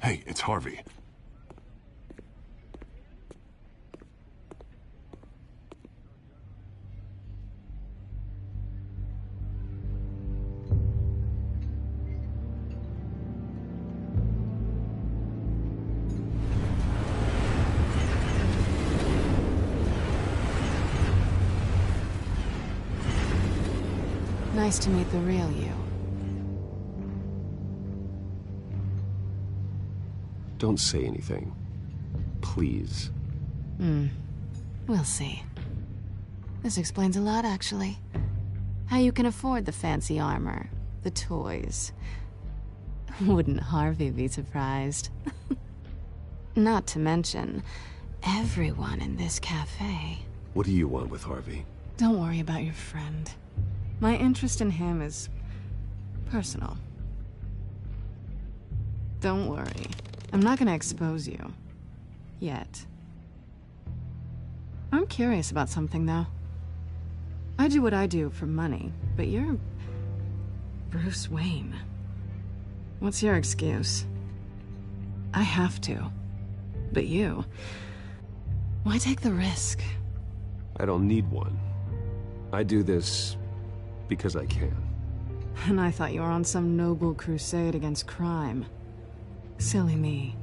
Hey, it's Harvey. Nice to meet the real you. Don't say anything. Please. We'll see. This explains a lot, actually. How you can afford the fancy armor, the toys. Wouldn't Harvey be surprised? Not to mention, everyone in this cafe. What do you want with Harvey? Don't worry about your friend. My interest in him is personal. Don't worry. I'm not gonna expose you. Yet. I'm curious about something, though. I do what I do for money, but you're Bruce Wayne. What's your excuse? I have to. But you... why take the risk? I don't need one. I do this because I can. And I thought you were on some noble crusade against crime. Silly me.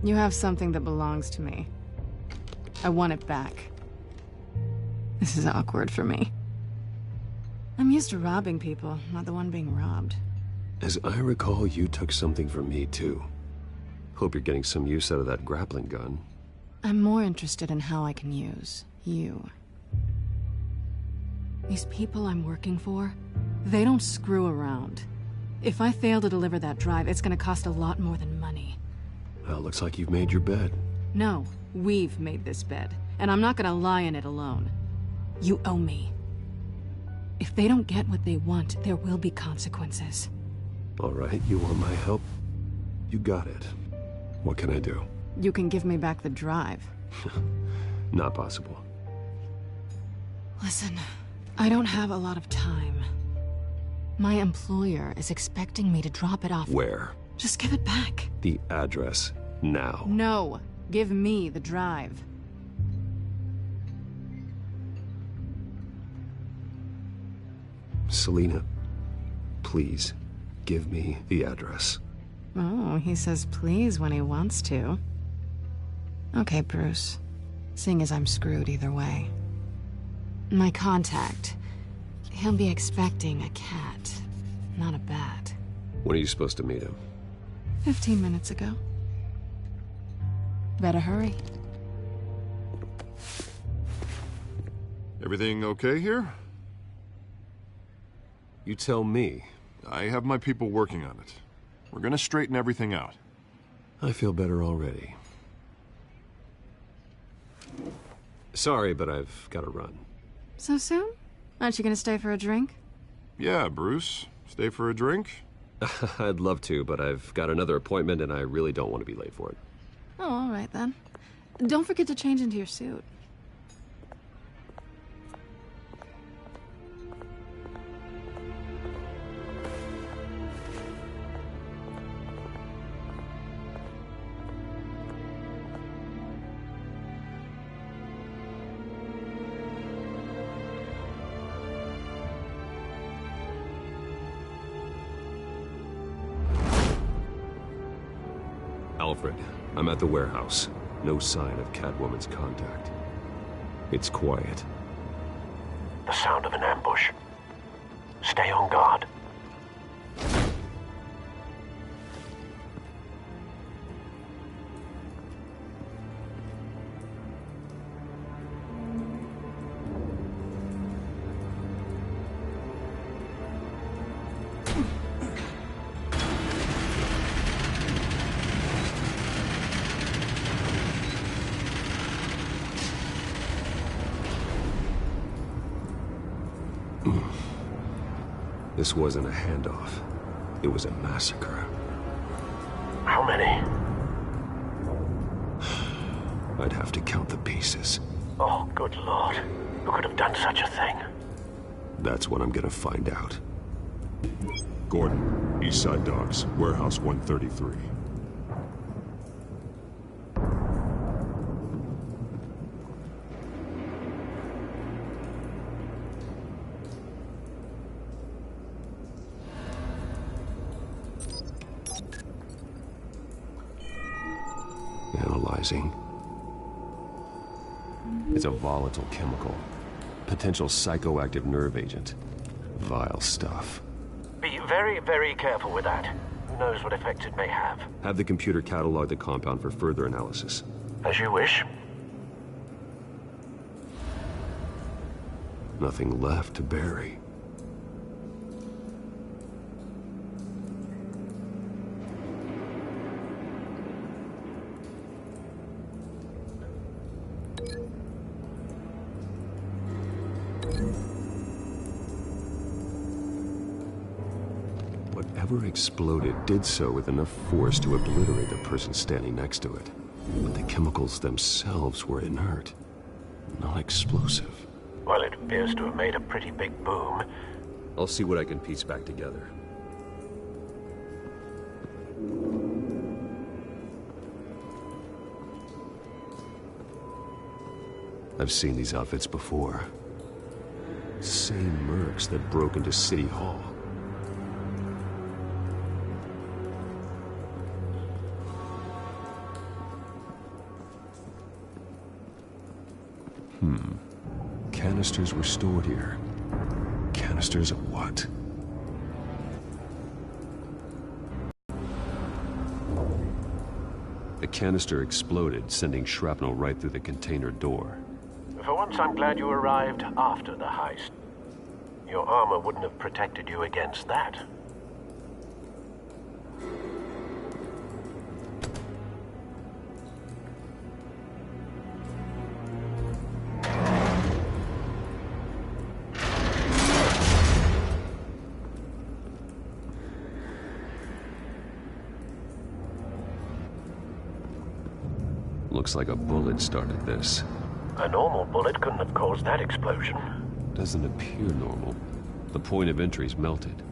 You have something that belongs to me. I want it back. This is awkward for me. I'm used to robbing people, not the one being robbed. As I recall, you took something from me, too. Hope you're getting some use out of that grappling gun. I'm more interested in how I can use you. These people I'm working for, they don't screw around. If I fail to deliver that drive, it's gonna cost a lot more than money. Well, looks like you've made your bed. No, we've made this bed, and I'm not gonna lie in it alone. You owe me. If they don't get what they want, there will be consequences. All right, you want my help? You got it. What can I do? You can give me back the drive. Not possible. Listen, I don't have a lot of time. My employer is expecting me to drop it off. Where? Just give it back. The address, now. No, give me the drive. Selina, please, give me the address. Oh, he says please when he wants to. Okay, Bruce. Seeing as I'm screwed either way. My contact. He'll be expecting a cat, not a bat. When are you supposed to meet him? 15 minutes ago. Better hurry. Everything okay here? You tell me. I have my people working on it. We're gonna straighten everything out. I feel better already. Sorry, but I've got to run. So soon? Aren't you gonna stay for a drink? Yeah, Bruce. Stay for a drink? I'd love to, but I've got another appointment and I really don't want to be late for it. Oh, all right then. Don't forget to change into your suit. Alfred, I'm at the warehouse. No sign of Catwoman's contact. It's quiet. The sound of an ambush. Stay on guard. This wasn't a handoff. It was a massacre. How many? I'd have to count the pieces. Oh, good lord. Who could have done such a thing? That's what I'm gonna find out. Gordon, East Side Docks, Warehouse 133. Analyzing. It's a volatile chemical. Potential psychoactive nerve agent. Vile stuff. Be very, very careful with that. Who knows what effects it may have. Have the computer catalog the compound for further analysis. As you wish. Nothing left to bury. Whatever exploded did so with enough force to obliterate the person standing next to it. But the chemicals themselves were inert, not explosive. Well, it appears to have made a pretty big boom. I'll see what I can piece back together. I've seen these outfits before. Same mercs that broke into City Hall. Canisters were stored here. Canisters of what? The canister exploded, sending shrapnel right through the container door. For once, I'm glad you arrived after the heist. Your armor wouldn't have protected you against that. Looks like a bullet started this. A normal bullet couldn't have caused that explosion. Doesn't appear normal. The point of entry's melted.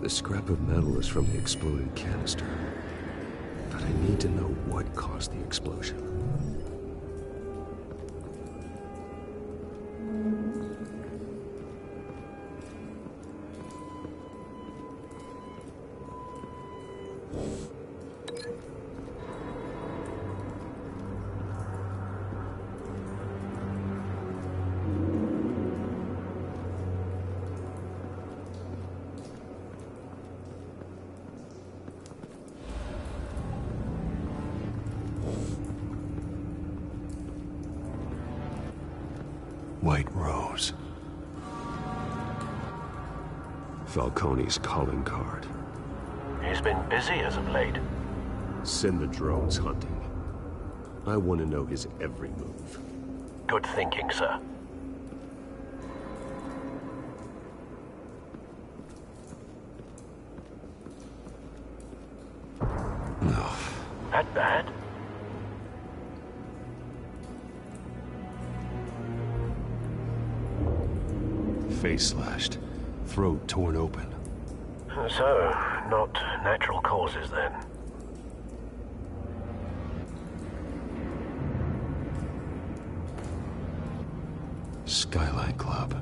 The scrap of metal is from the exploded canister. But I need to know what caused the explosion. White Rose. Falcone's calling card. He's been busy as of late. Send the drones hunting. I want to know his every move. Good thinking, sir. No. That bad? Face slashed, throat torn open. So, not natural causes then. Skyline Club.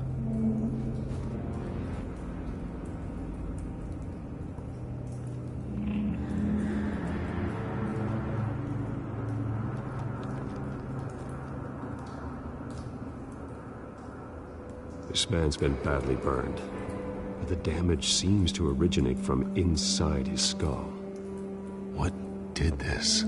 This man's been badly burned, but the damage seems to originate from inside his skull. What did this?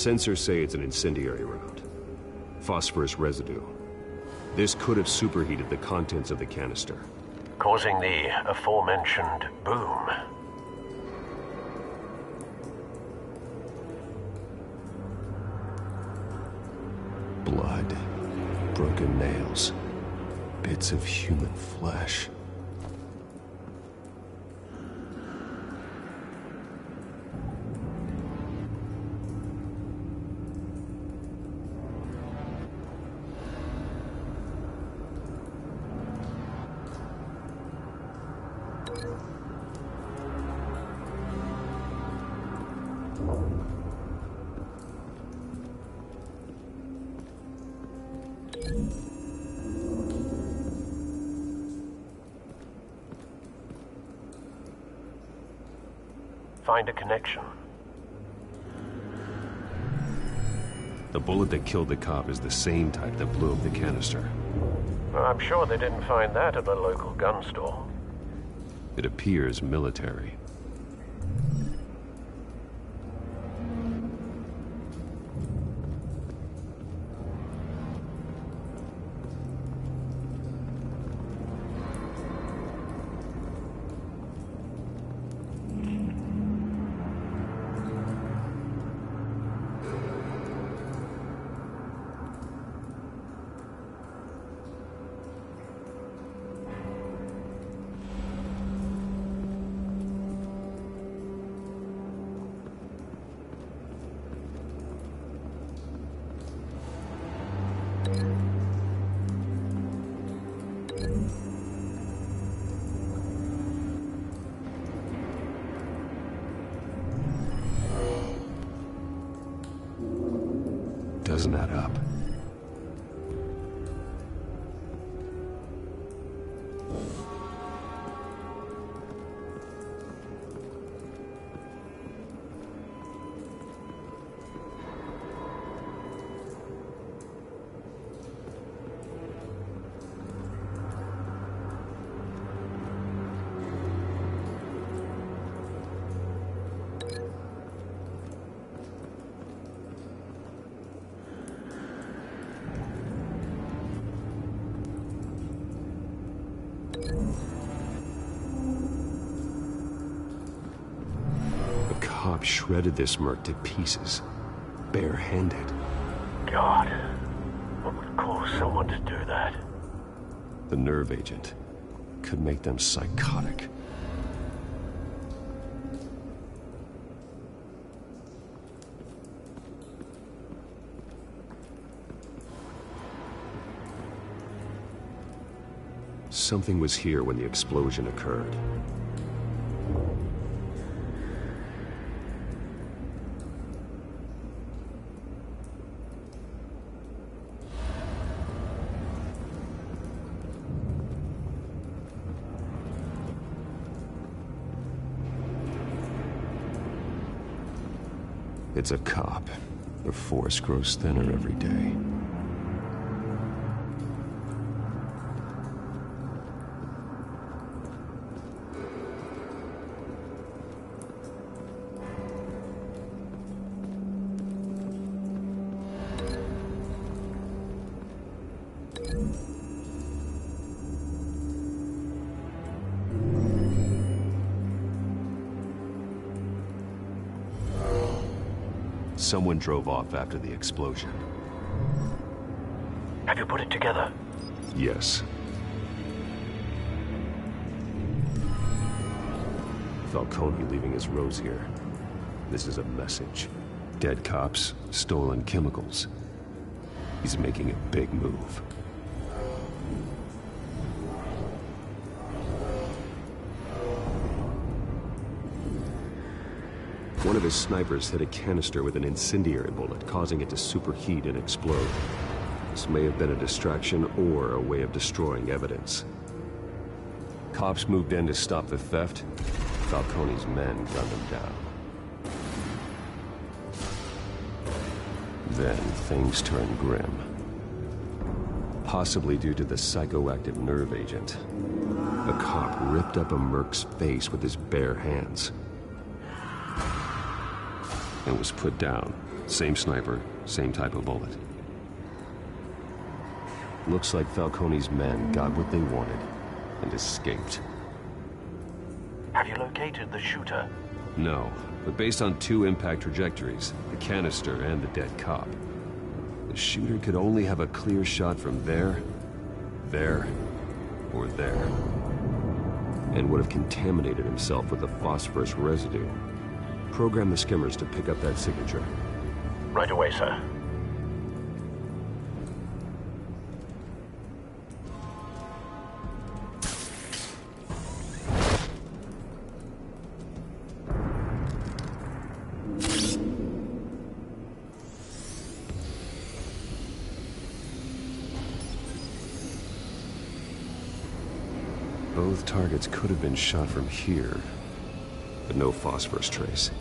Sensors say it's an incendiary round. Phosphorus residue. This could have superheated the contents of the canister, causing the aforementioned boom. Blood, broken nails, bits of human flesh. Find a connection. The bullet that killed the cop is the same type that blew up the canister. Well, I'm sure they didn't find that at the local gun store. It appears military. Doesn't add up. Shredded this merc to pieces, barehanded. God, what would cause someone to do that? The nerve agent could make them psychotic. Something was here when the explosion occurred. It's a cop. The force grows thinner every day. Someone drove off after the explosion. Have you put it together? Yes. Falcone leaving his rose here. This is a message. Dead cops, stolen chemicals. He's making a big move. One of his snipers hit a canister with an incendiary bullet, causing it to superheat and explode. This may have been a distraction or a way of destroying evidence. Cops moved in to stop the theft. Falcone's men gunned them down. Then things turned grim. Possibly due to the psychoactive nerve agent. A cop ripped up a merc's face with his bare hands and was put down Same sniper, same type of bullet. Looks like Falcone's men got what they wanted and escaped. Have you located the shooter? No, but based on 2 impact trajectories, the canister and the dead cop, the shooter could only have a clear shot from there, or there, and would have contaminated himself with the phosphorus residue. Program the skimmers to pick up that signature. Right away, sir. Both targets could have been shot from here, but no phosphorus trace.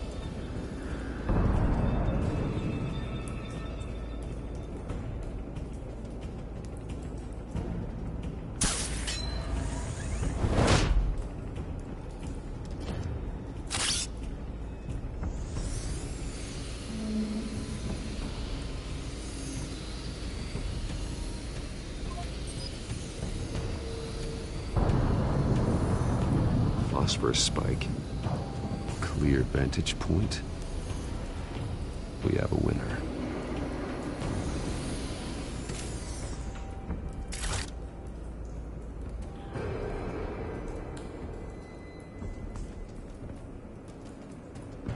Phosphorus spike. Clear vantage point. We have a winner.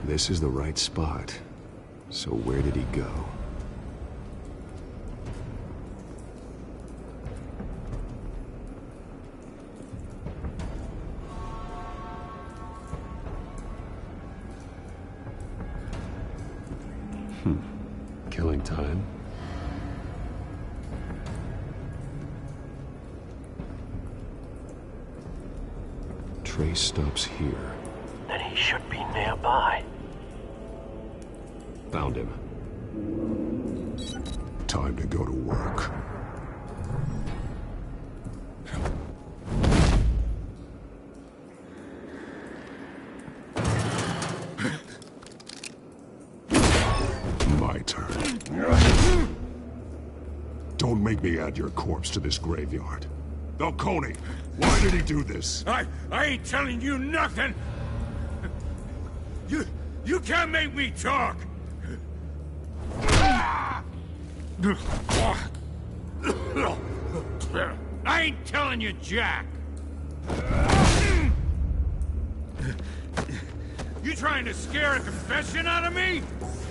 This is the right spot. So where did he go? Killing time. Trace stops here. Then he should be nearby. Found him. Time to go to work. My turn. Don't make me add your corpse to this graveyard. Falcone, why did he do this? I ain't telling you nothing! You can't make me talk! I ain't telling you jack! You trying to scare a confession out of me?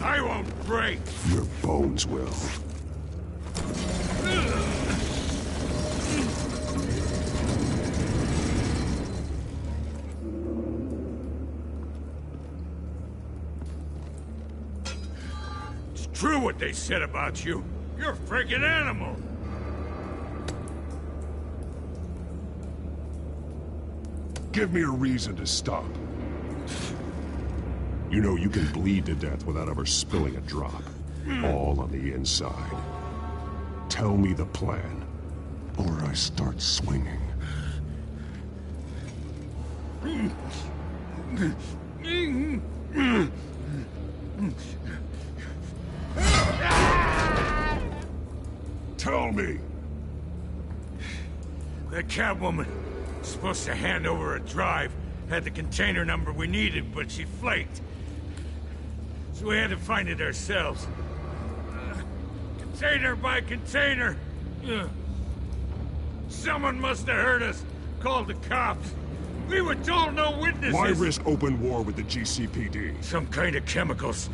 I won't break! Your bones will. It's true what they said about you. You're a freaking animal! Give me a reason to stop. You know you can bleed to death without ever spilling a drop. All on the inside. Tell me the plan, or I start swinging. Tell me! That Catwoman was supposed to hand over a drive, had the container number we needed, but she flaked. So we had to find it ourselves. Container by container. Someone must have heard us, called the cops. We were told no witnesses. Why risk open war with the GCPD? Some kind of chemicals.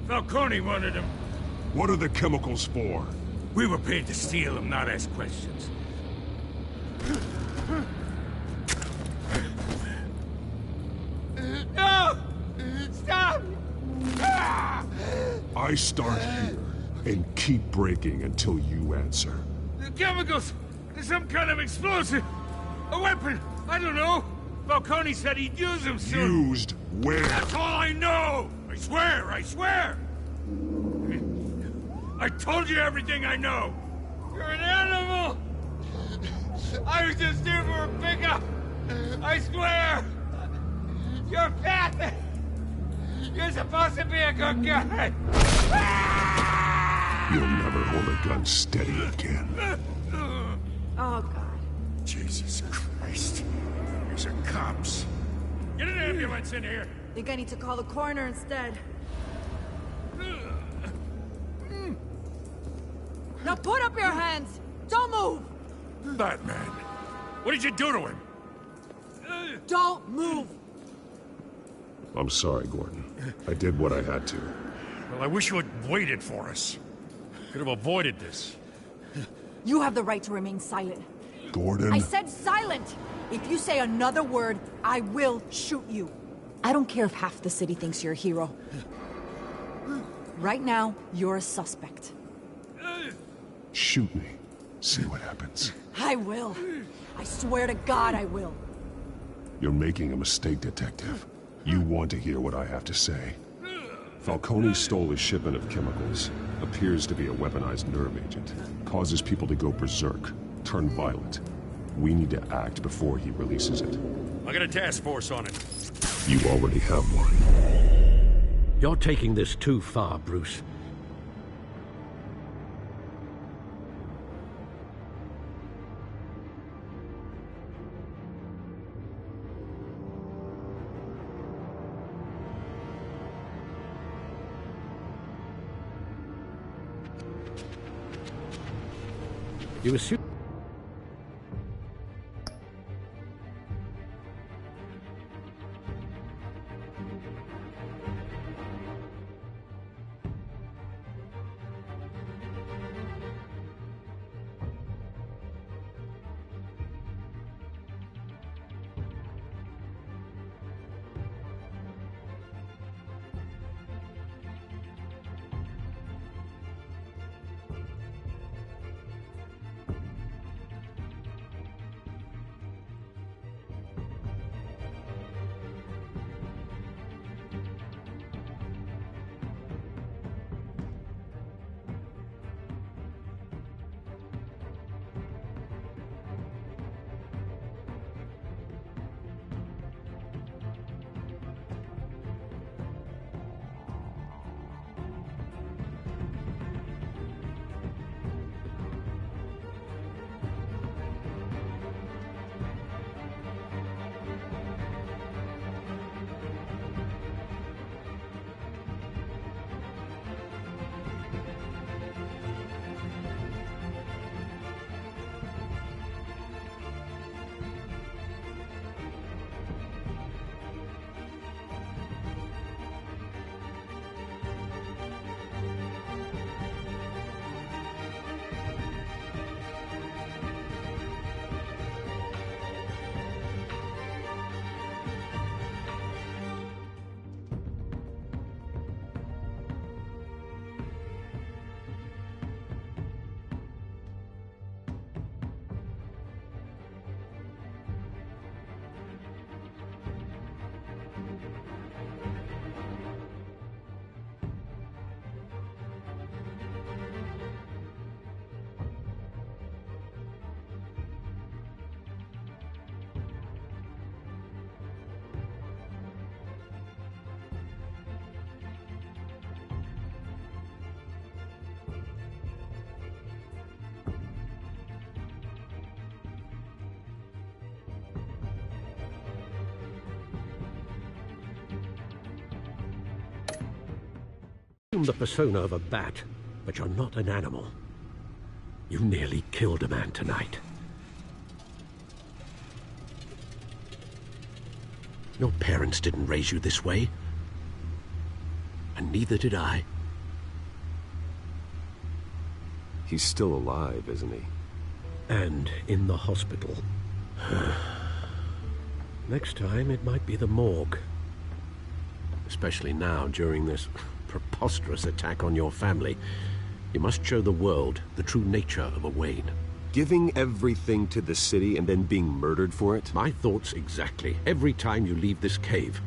Falcone wanted them. What are the chemicals for? We were paid to steal them, not ask questions. No! Stop! I start here and keep breaking until you answer. The chemicals! Some kind of explosive! A weapon! I don't know! Falcone said he'd use them soon! Used where? That's all I know! I swear! I swear! I told you everything I know! You're an animal! I was just here for a pickup! I swear! You're pathetic! You're supposed to be a good guy. You'll never hold a gun steady again. Oh, God. Jesus Christ. These are cops. Get an ambulance in here. Think I need to call the coroner instead. Now put up your hands! Don't move! Batman, what did you do to him? Don't move! I'm sorry, Gordon. I did what I had to. Well, I wish you had waited for us. Could have avoided this. You have the right to remain silent. Gordon? I said silent! If you say another word, I will shoot you. I don't care if half the city thinks you're a hero. Right now, you're a suspect. Shoot me. See what happens. I will. I swear to God I will. You're making a mistake, Detective. You want to hear what I have to say. Falcone stole a shipment of chemicals. Appears to be a weaponized nerve agent. Causes people to go berserk. Turn violent. We need to act before he releases it. I got a task force on it. You already have one. You're taking this too far, Bruce. You assume... the persona of a bat, but you're not an animal. You nearly killed a man tonight. Your parents didn't raise you this way. And neither did I. He's still alive, isn't he? And in the hospital. Next time, it might be the morgue. Especially now, during this preposterous attack on your family. You must show the world the true nature of a Wayne. Giving everything to the city and then being murdered for it? My thoughts exactly. Every time you leave this cave.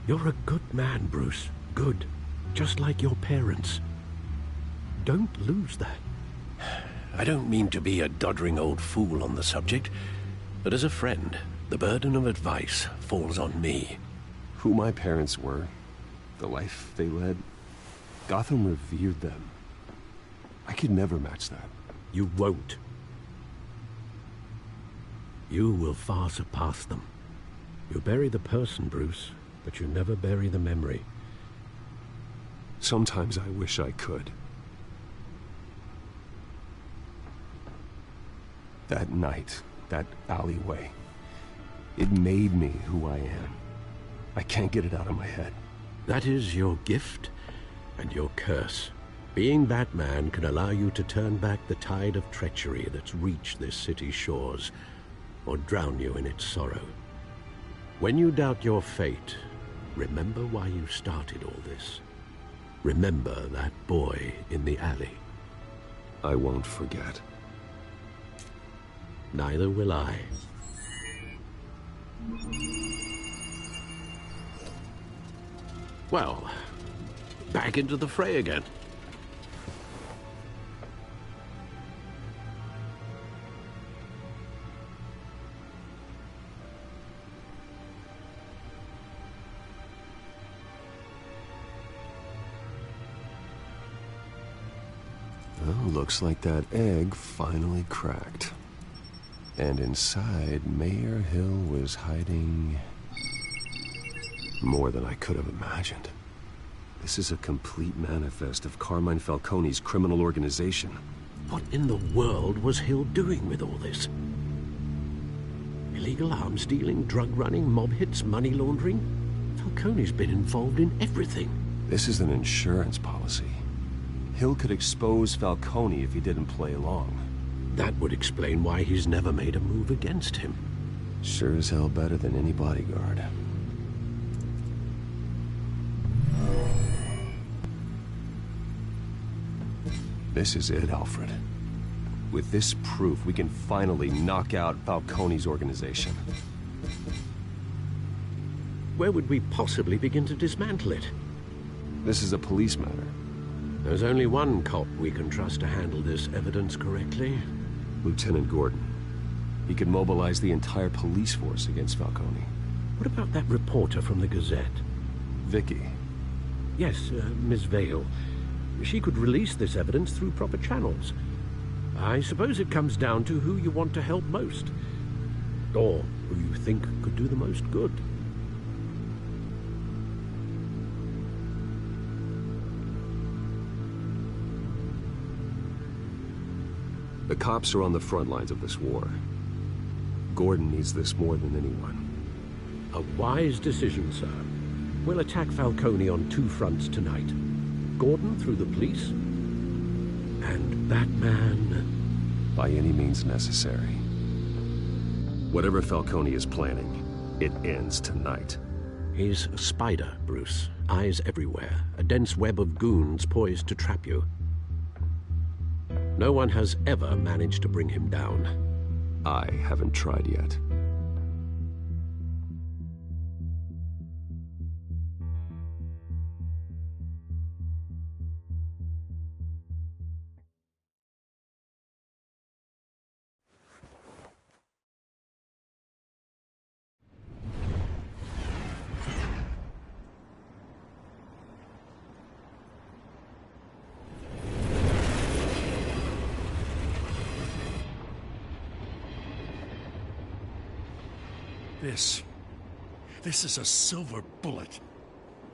You're a good man, Bruce. Good. Just like your parents. Don't lose that. I don't mean to be a doddering old fool on the subject, But as a friend, the burden of advice falls on me. Who my parents were, the life they led, Gotham revered them. I could never match that. You won't. You will far surpass them. You bury the person, Bruce, but you never bury the memory. Sometimes I wish I could. That night, that alleyway, it made me who I am. I can't get it out of my head. That is your gift and your curse. Being Batman can allow you to turn back the tide of treachery that's reached this city's shores, or drown you in its sorrow. When you doubt your fate, remember why you started all this. Remember that boy in the alley. I won't forget. Neither will I. Well, back into the fray again. Well, looks like that egg finally cracked. And inside, Mayor Hill was hiding more than I could have imagined. This is a complete manifest of Carmine Falcone's criminal organization. What in the world was Hill doing with all this? Illegal arms dealing, drug running, mob hits, money laundering? Falcone's been involved in everything. This is an insurance policy. Hill could expose Falcone if he didn't play along. That would explain why he's never made a move against him. Sure as hell better than any bodyguard. This is it, Alfred. With this proof, we can finally knock out Falcone's organization. Where would we possibly begin to dismantle it? This is a police matter. There's only one cop we can trust to handle this evidence correctly. Lieutenant Gordon. He could mobilize the entire police force against Falcone. What about that reporter from the Gazette? Vicky. Yes, Miss Vale. She could release this evidence through proper channels. I suppose it comes down to who you want to help most. Or who you think could do the most good. The cops are on the front lines of this war. Gordon needs this more than anyone. A wise decision, sir. We'll attack Falcone on two fronts tonight. Gordon through the police, and Batman... by any means necessary. Whatever Falcone is planning, it ends tonight. He's a spider, Bruce. Eyes everywhere. A dense web of goons poised to trap you. No one has ever managed to bring him down. I haven't tried yet. This is a silver bullet.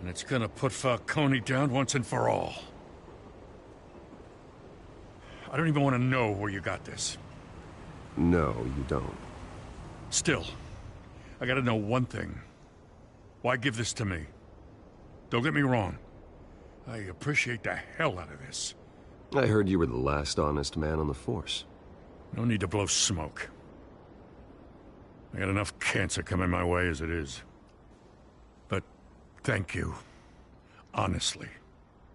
And it's gonna put Falcone down once and for all. I don't even want to know where you got this. No, you don't. Still, I gotta know one thing. Why give this to me? Don't get me wrong. I appreciate the hell out of this. I heard you were the last honest man on the force. No need to blow smoke. I got enough cancer coming my way as it is. But thank you. Honestly.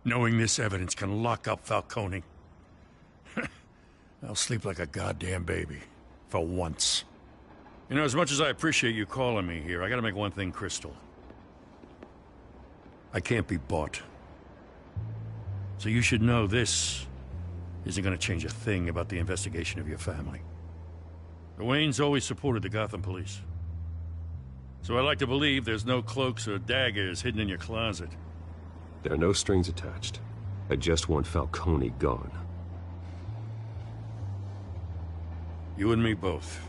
Knowing this evidence can lock up Falcone. I'll sleep like a goddamn baby. For once. You know, as much as I appreciate you calling me here, I gotta make one thing crystal. I can't be bought. So you should know this isn't gonna change a thing about the investigation of your family. The Waynes always supported the Gotham police. So I like to believe there's no cloaks or daggers hidden in your closet. There are no strings attached. I just want Falcone gone. You and me both.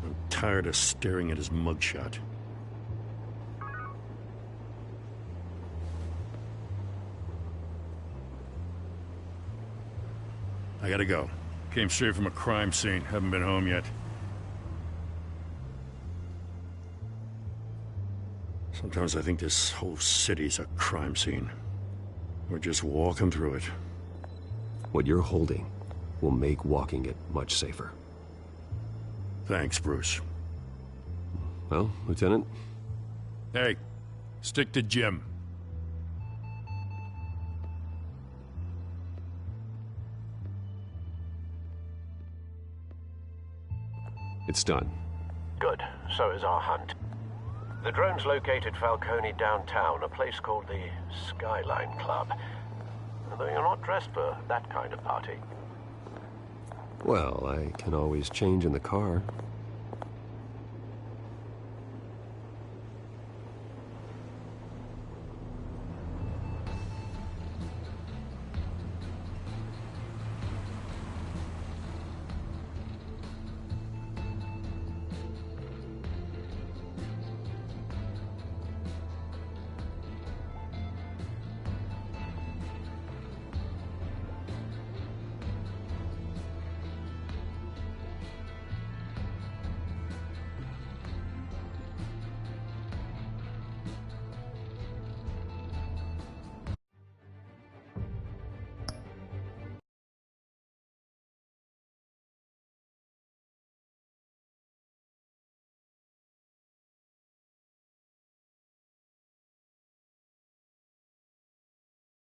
I'm tired of staring at his mugshot. I gotta go. Came straight from a crime scene. Haven't been home yet. Sometimes I think this whole city's a crime scene. We're just walking through it. What you're holding will make walking it much safer. Thanks, Bruce. Well, Lieutenant? Hey, stick to Jim. It's done. Good. So is our hunt. The drone's located Falcone downtown, a place called the Skyline Club. Though you're not dressed for that kind of party. Well, I can always change in the car.